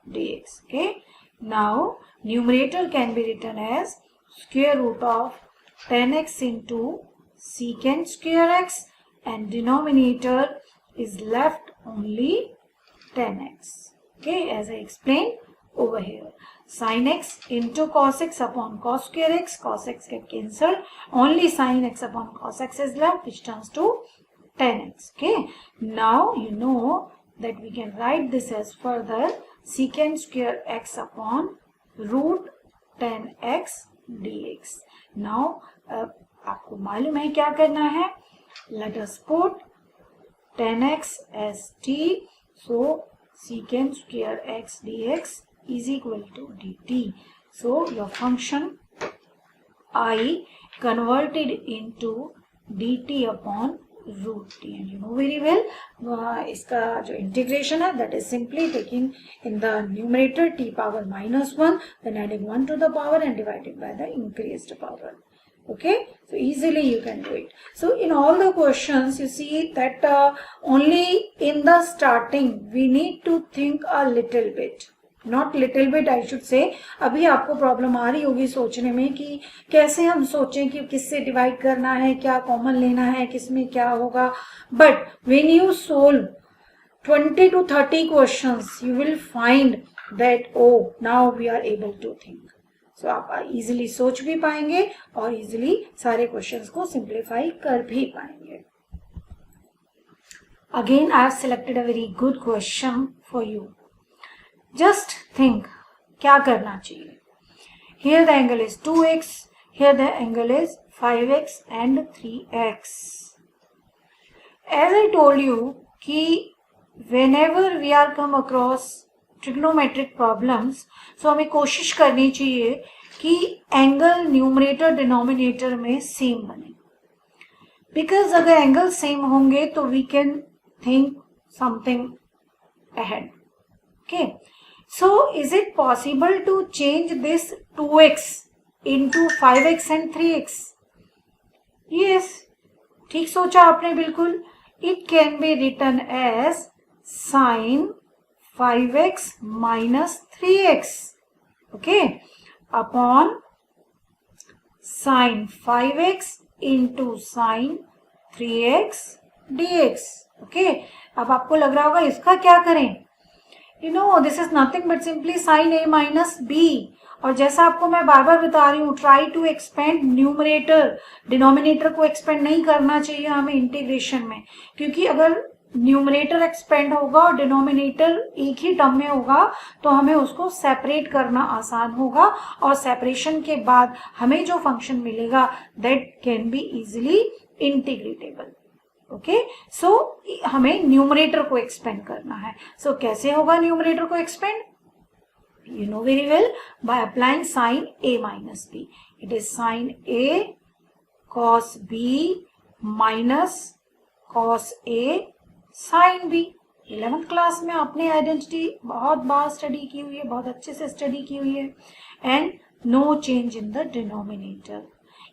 Speaker 2: dx. Okay. Now numerator can be written as square root of 10x into secant square x, and denominator is left only 10x. Okay, as I explained over here, sin x into cos x upon cos square x, cos x get cancelled, only sin x upon cos x is left, which turns to 10x. Okay, now you know that we can write this as further secant square x upon root 10x dx. Now आपको मालूम है क्या करना है. Let us put 10x as t. So secant square x dx is equal to dt. So your function I converted into dt upon root t, and you know very well इसका जो integration है that is simply taking in the numerator t power minus 1, then adding 1 to the power and dividing by the increased power. Okay, so easily you can do it. So in all the questions you see that only in the starting we need to think a little bit, not little bit I should say. अभी आपको problem आ रही होगी सोचने में कि कैसे हम सोचें कि किससे डिवाइड करना है, क्या कॉमन लेना है, किसमें क्या होगा. But when you solve 20 to 30 questions, you will find that oh, now we are able to think. So आप इजीली सोच भी पाएंगे और इजीली सारे क्वेश्चंस को सिंप्लीफाई कर भी पाएंगे. Again, I have selected a very good question for you. Just think, क्या करना चाहिए? Here the angle is 2x, here the angle is 5x and 3x. As I told you कि whenever we are come across trigonometric problems, so हमें कोशिश करनी चाहिए कि angle numerator denominator में सेम बने, बिकॉज अगर एंगल सेम होंगे तो we can think something ahead. Okay, so is it possible to change this 2x into 5x and 3x? Yes, ठीक सोचा आपने बिल्कुल. It can be written as sin 5x minus 3x. Okay, upon sin 5x into sin 3x dx. Okay, अब आपको लग रहा होगा इसका क्या करें? You know, this is nothing but simply sin a minus b. और जैसा आपको मैं बार बार बता रही हूँ, try to expand numerator, denominator को एक्सपेंड नहीं करना चाहिए हमें इंटीग्रेशन में, क्योंकि अगर न्यूमरेटर एक्सपेंड होगा और डिनोमिनेटर एक ही टर्म में होगा तो हमें उसको सेपरेट करना आसान होगा, और सेपरेशन के बाद हमें जो फंक्शन मिलेगा that can be easily integrable. Okay, so हमें न्यूमरेटर को एक्सपेंड करना है. सो कैसे होगा न्यूमरेटर को expand? You know very well, by applying sin a minus b. It is sin a cos b minus cos a sin b. 11th class में आपने identity बहुत बार स्टडी की हुई है, बहुत अच्छे से स्टडी की हुई है. And no change in the denominator.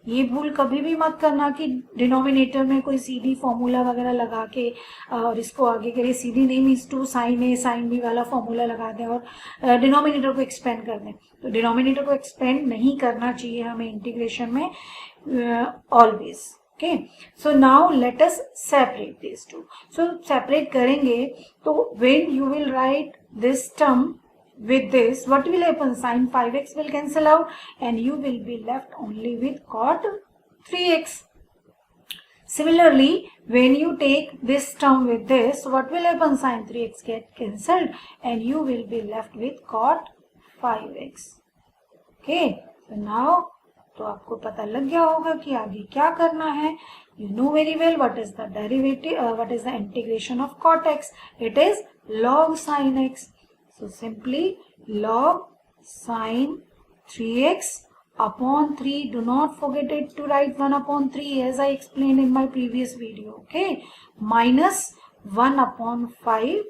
Speaker 2: ये भूल कभी भी मत करना कि डिनोमिनेटर में कोई सीधी फॉर्मूला वगैरह लगा के और इसको आगे करिए. सीधी नहीं means two sine A sine B वाला फॉर्मूला लगा दें और डिनोमिनेटर को एक्सपेंड कर दें. तो डिनोमिनेटर को एक्सपेंड नहीं करना चाहिए हमें इंटीग्रेशन में always. Okay, so now let us separate this two. So separate करेंगे तो when you will write this term with this, what will happen? Sin 5x will cancel out and you will be left only with cot 3x. Similarly, when you take this term with this, what will happen? Sin 3x get cancelled and you will be left with cot 5x. Okay, so now तो आपको पता लग गया होगा कि आगे क्या करना है. You know very well what is the derivative, what is the integration of cot x. It is log sin x. So simply log sin 3x upon 3. Do not forget it to write 1 upon 3 as I explained in my previous video. Okay, minus 1 upon 5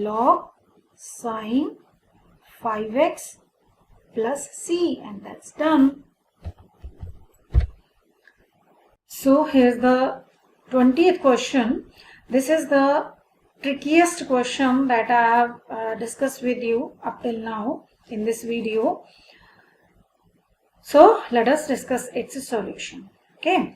Speaker 2: log sin 5x plus c, and that's done. So here's the 20th question. This is the trickiest question that I have discussed with you up till now in this video. So let us discuss its solution. Okay,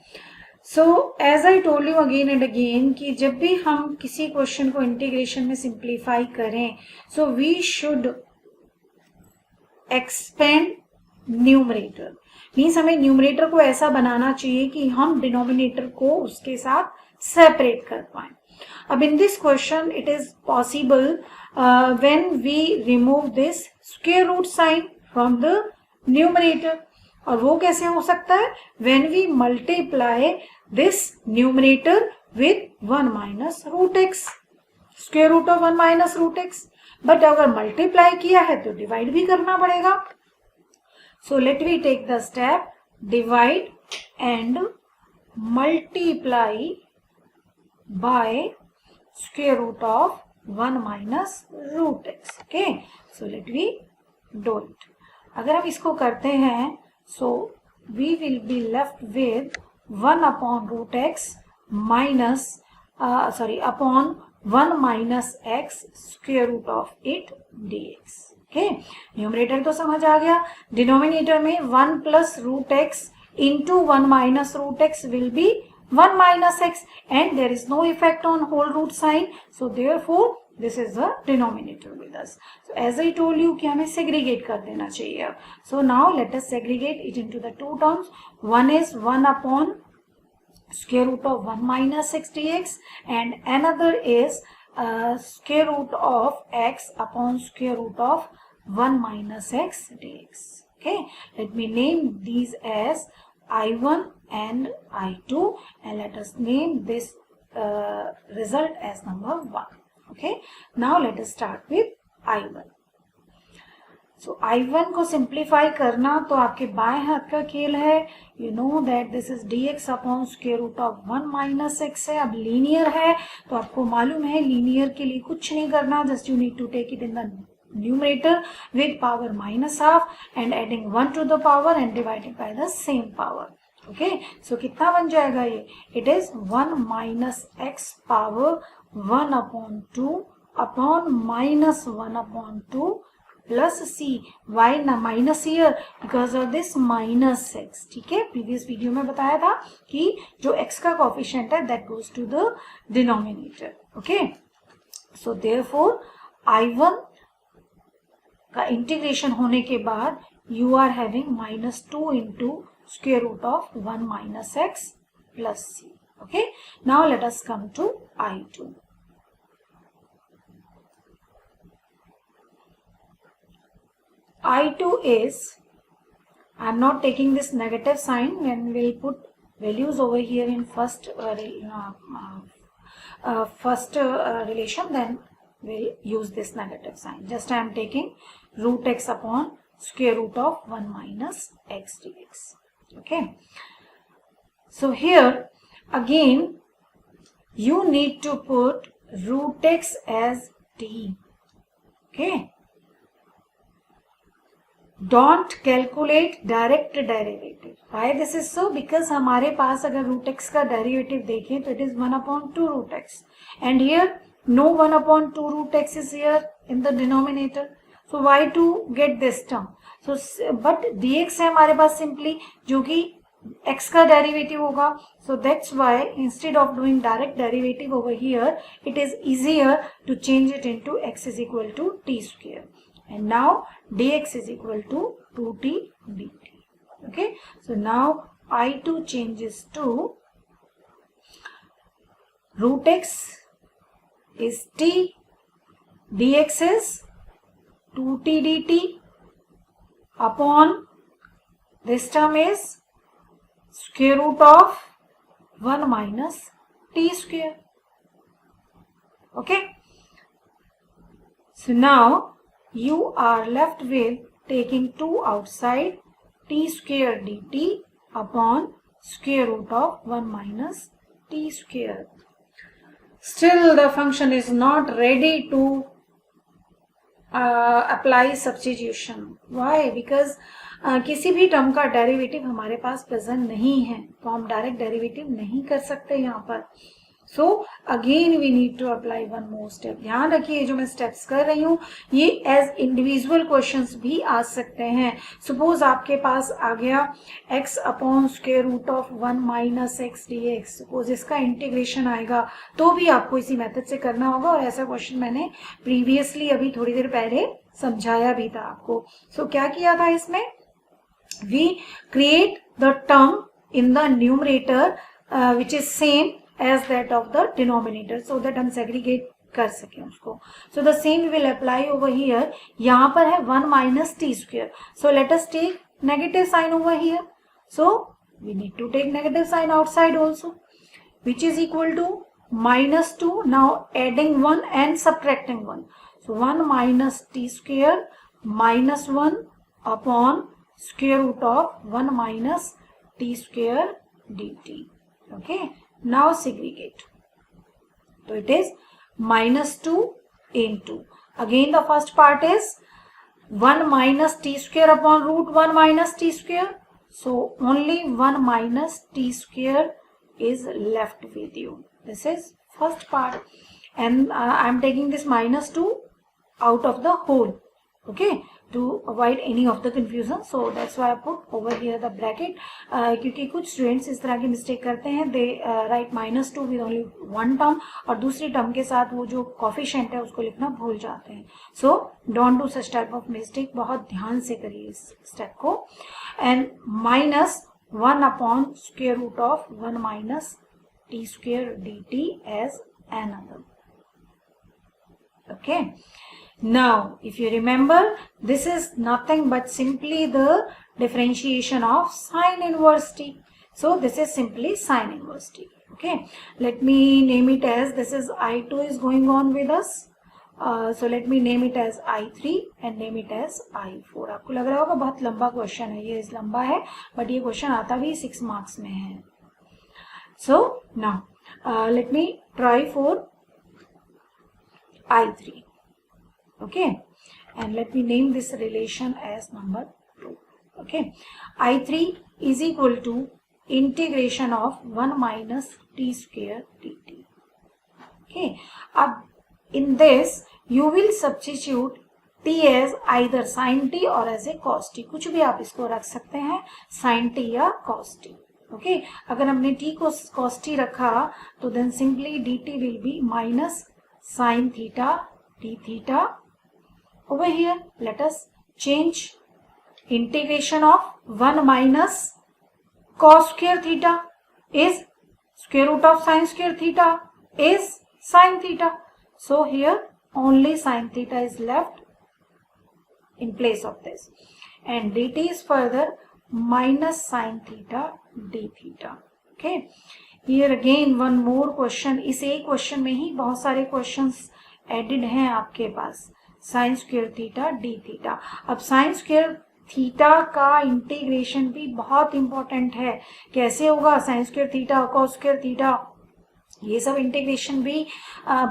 Speaker 2: so as I told you again and again कि जब भी हम किसी question को integration में simplify करें, so we should expand numerator. Means हमें numerator को ऐसा बनाना चाहिए कि हम डिनोमिनेटर को उसके साथ सेपरेट कर पाए. अब in this question it is possible when we remove this square root sign from the numerator. और वो कैसे हो सकता है? When we multiply this numerator with 1 minus root x, square root of 1 minus root x. But अगर multiply किया है तो डिवाइड भी करना पड़ेगा. So let me take the step divide and multiply by square root of 1 minus root x. Okay, so let me do it. अगर हम इसको करते हैं so we will be left with 1 upon root x minus upon 1 minus x square root of it dx. Okay, numerator तो समझ आ गया. Denominator में 1 plus root x into 1 minus root x will be 1 minus x and there is no effect on whole root sign, so therefore this is the denominator with us. So as I told you कि हमें segregate कर देना चाहिए. So now let us segregate it into the two terms. One is 1 upon square root of 1 minus x dx, and another is square root of x upon square root of 1 minus x dx. Okay, let me name these as I1 and I2, and let us name this result as number 1. Okay, now let us start with I1. So I1 को simplify करना तो आपके बाएं हाथ का खेल है. You know that this is dx upon square root of 1 minus x है. अब लीनियर है तो आपको मालूम है लीनियर के लिए कुछ नहीं करना, just you need to take it in the numerator with power minus half and adding 1 to the power and divided by the same power. Okay, so कितना बन जाएगा ये? It is 1 minus x power 1 upon 2 upon minus 1 upon 2 plus c. Why ना minus here? Because of this minus x. ठीक है, previous video में बताया था कि जो x का coefficient है that goes to the denominator. Okay, so therefore I1 का इंटीग्रेशन होने के बाद you are having -2 into square root of 1 minus X plus C. Okay, now let us come to I2. I2 is, I am not taking this negative sign when we'll put values over here in first relation, then we'll use this negative sign. Just I am taking root x upon square root of 1 minus x dx. Okay, so here again you need to put root x as t. Okay, don't calculate direct derivative. Why this is so? Because हमारे पास अगर root x का derivative देखें तो it is 1 upon 2 root x, and here no 1 upon 2 root x is here in the denominator. So why to get this term? So but dx है हमारे पास simply जो कि x का derivative होगा. So that's why instead of doing direct derivative over here, it is easier to change it into x is equal to t square. And now dx is equal to 2t dt. Okay, so now I2 changes to root x is t, dx is 2t dt upon this term is square root of 1 minus t square. Okay, so now you are left with taking 2 outside, t square dt upon square root of 1 minus t square. Still the function is not ready to apply substitution. Why? Because किसी भी term का derivative हमारे पास present नहीं है तो हम direct derivative नहीं कर सकते यहाँ पर. So again we need to apply one more step. ध्यान रखिए जो मैं स्टेप्स कर रही हूँ ये एज इंडिविजुअल क्वेश्चंस भी आ सकते हैं. सपोज आपके पास आ गया x upon square root of 1 minus X D X. Suppose इसका इंटीग्रेशन आएगा तो भी आपको इसी मेथड से करना होगा, और ऐसा क्वेश्चन मैंने प्रीवियसली अभी थोड़ी देर पहले समझाया भी था आपको. सो क्या किया था इसमें? We create the term in the numerator which is same as that of the denominator so that हम segregate कर सकें उसको. So the same we will apply over here. यहाँ पर है 1 minus t square. So let us take negative sign over here. So we need to take negative sign outside also, which is equal to -2. Now adding 1 and subtracting 1. So 1 minus t square minus 1 upon square root of 1 minus t square dt. Okay. Now segregate. So it is -2 into. Again the first part is 1 minus t square upon root 1 minus t square. So only 1 minus t square is left with you. This is first part. And I am taking this -2 out of the whole. Okay, to avoid any of the confusion. So that's why I put over here the bracket. क्योंकि कुछ students इस तरह की mistake करते हैं. They write -2 with only one term और दूसरी term के साथ वो जो कोफिशिएंट है उसको लिखना भूल जाते हैं. So don't do such type of mistake. बहुत ध्यान से करिए इस स्टेप को. And -1 upon square root of 1 minus t square dt as another. Okay. Now, if you remember, this is nothing but simply the differentiation of sine inverse t. So, this is simply sine inverse t. Okay. Let me name it as, this is I2 is going on with us. So, let me name it as I3 and name it as I4. आपको लग रहा होगा बहुत लंबा question है, ये लंबा है, बट ये क्वेश्चन आता भी 6 मार्क्स में है. So, now, let me try for I3. Okay, and let me name this relation as number 2. Okay, I3 is equal to integration of 1 minus t square dt. Okay, in this you will substitute t as either sin t or as a cos t. कुछ भी आप इसको रख सकते हैं, sin t या cos t. Okay, अगर हमने t को cos t रखा तो then simply dt will be minus sin theta d theta. Over here, let us change integration of 1 minus cos square theta is square root of sin square theta is sin theta. So, here only sin theta is left in place of this. And dt is further minus sin theta d theta. Okay. Here again one more question. इस एक question में ही बहुत सारे questions added हैं आपके पास. Sine square theta d theta. अब sine square theta का इंटीग्रेशन भी बहुत इंपॉर्टेंट है. कैसे होगा? Sine square theta, cos square theta, ये सब इंटीग्रेशन भी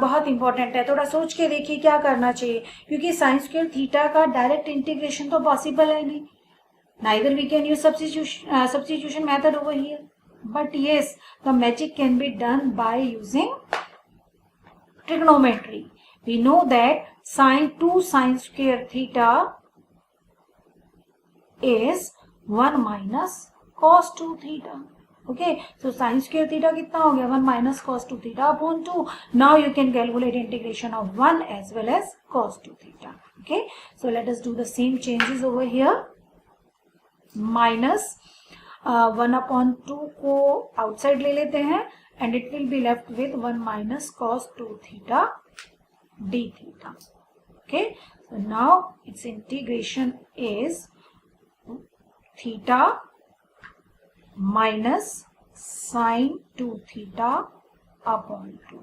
Speaker 2: बहुत इंपॉर्टेंट है. थोड़ा सोच के देखिए क्या करना चाहिए, क्योंकि साइन स्क्वायर थीटा का डायरेक्ट इंटीग्रेशन तो पॉसिबल है नहीं. Neither we can use substitution method over here, but yes, the magic can be done by using trigonometry. We know that sin 2 sin square theta is 1 minus cos 2 theta. Okay, so sin square theta कितना हो गया? 1 minus cos 2 theta upon 2. Now you can calculate integration of 1 as well as cos 2 theta. Okay, so let us do the same changes over here. Minus 1 upon 2 को outside ले लेते हैं and it will be left with 1 minus cos 2 theta d theta. Okay, so now its integration is theta minus sin 2 theta upon 2.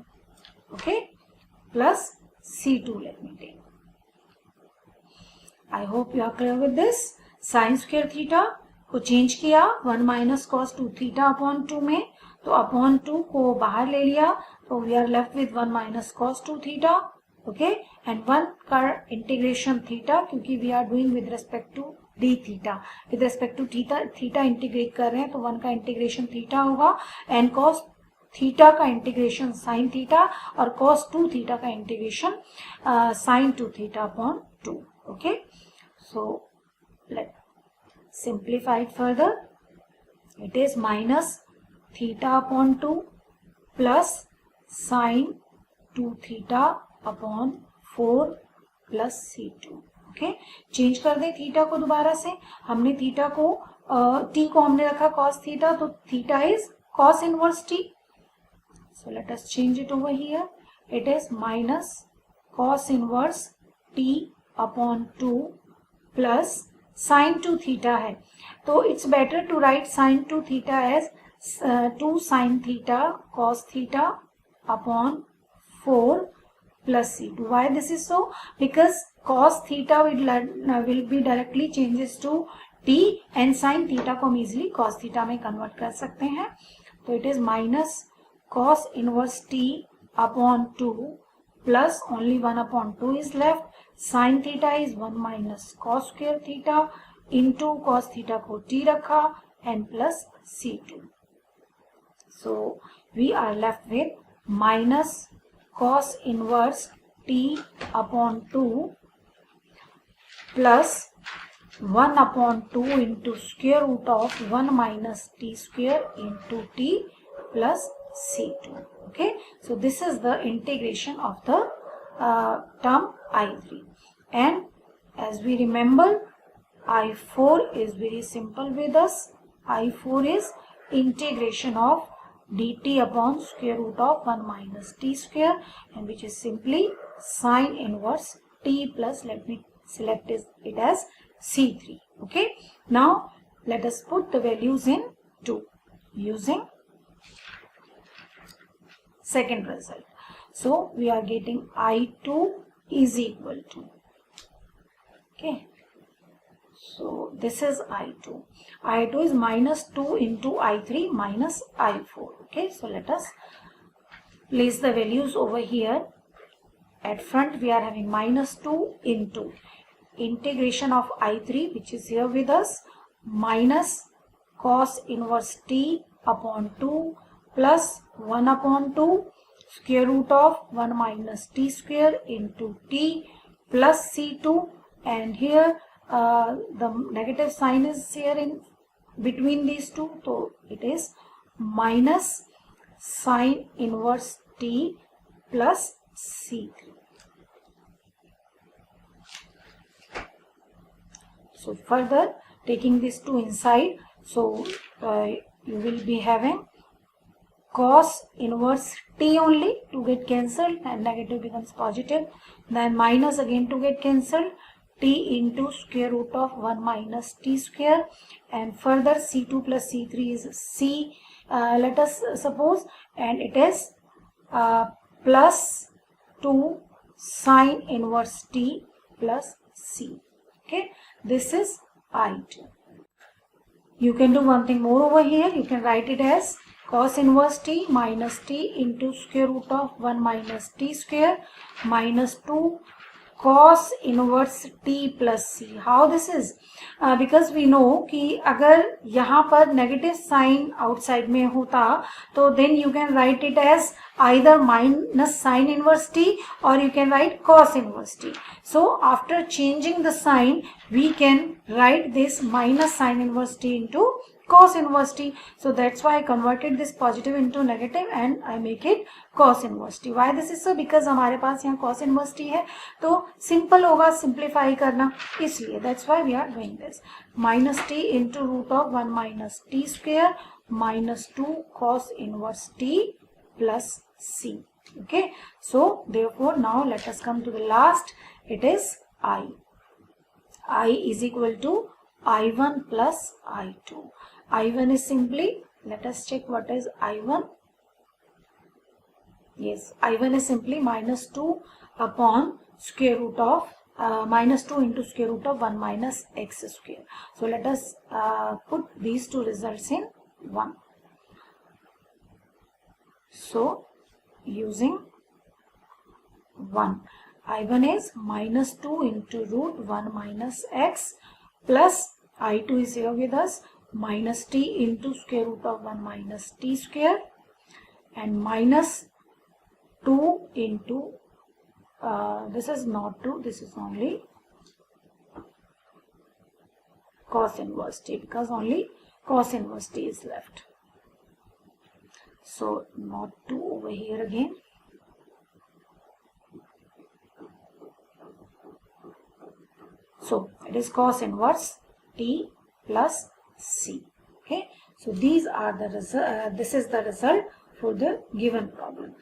Speaker 2: Okay, plus c2 let me take. I hope you are clear with this. Sin square theta को change किया 1 minus cos 2 theta upon 2 में, तो upon 2 को बाहर ले लिया, तो we are left with 1 minus cos 2 theta. Okay, and 1 का इंटीग्रेशन थीटा, क्योंकि we are doing with respect to d theta, with respect to theta integrate कर रहे हैं, तो 1 का इंटीग्रेशन थीटा होगा and cos थीटा का इंटीग्रेशन साइन थीटा और cos 2 थीटा का integration sine 2 theta upon 2. Okay, so let's simplify it further. It is minus theta upon 2 plus sin 2 theta upon 4 plus c2. Okay, change कर दे theta को दोबारा से. हमने theta को t को हमने रखा cos थीटा, तो theta is cos inverse t. So let us change it over here. It is minus cos inverse t upon 2 plus sin 2 theta है, तो it's better to write sin 2 theta as 2 sin theta cos theta upon 4 plus c2. Why this is so? Because cos theta will be directly changes to t and sin theta को हम easily cos theta में convert कर सकते हैं. तो it is minus cos inverse t upon 2 plus only 1 upon 2 is left. Sin theta is 1 minus cos square theta into cos theta को t रखा and plus c2. So we are left with minus cos inverse t upon 2 plus 1 upon 2 into square root of 1 minus t square into t plus c2. Okay, so this is the integration of the term I3. And as we remember, I4 is very simple with us. I4 is integration of dt upon square root of 1 minus t square, and which is simply sine inverse t plus, let me select it as C3. Okay, now let us put the values in 2 using second result. So we are getting I2 is equal to, okay, so this is I2. I2 is minus 2 into I3 minus I4. Okay, so let us place the values over here. At front we are having minus 2 into integration of I3, which is here with us, minus cos inverse t upon 2 plus 1 upon 2 square root of 1 minus t square into t plus C2, and here the negative sign is here in between these two, so it is minus sine inverse t plus C3. So further taking these two inside, so you will be having cos inverse t only to get cancelled and negative becomes positive, then minus again to get cancelled, t into square root of 1 minus t square, and further C2 plus C3 is C, let us suppose, and it is plus 2 sine inverse t plus C. Okay, this is I2. You can do one thing more over here. You can write it as cos inverse t minus t into square root of 1 minus t square minus 2 cos inverse t plus c. How this is? Because we know कि अगर यहाँ पर negative sign outside में होता तो then you can write it as either minus sine inverse t or you can write cos inverse t. So after changing the sign we can write this minus sine inverse t into cos inverse t. So that's why I converted this positive into negative and I make it cos inverse t. Why this is so? Because हमारे पास यहाँ cos inverse t है तो simple होगा simplify करना, इसलिए that's why we are doing this. Minus t into root of 1 minus t square minus 2 cos inverse t plus c. Okay, so therefore now let us come to the last. It is I. I is equal to I1 plus I2. I1 is simply, let us check what is I1. Yes, I1 is simply minus 2 upon square root of minus 2 into square root of 1 minus x square. So let us put these two results in 1. So using 1, I1 is minus 2 into root 1 minus x plus I2 is here with us minus t into square root of 1 minus t square and minus 2 into this is not 2, this is only cos inverse t because only cos inverse t is left. So not 2 over here again. So it is cos inverse t plus c. Okay, so these are the result. This is the result for the given problem.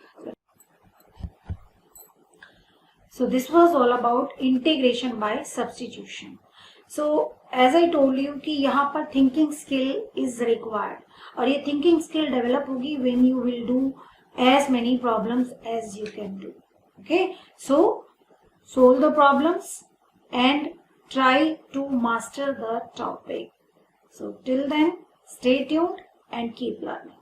Speaker 2: So this was all about integration by substitution. So as I told you कि यहाँ पर thinking skill is required और ये thinking skill develop होगी when you will do as many problems as you can do. Okay, so solve the problems and try to master the topic. So till then, stay tuned and keep learning.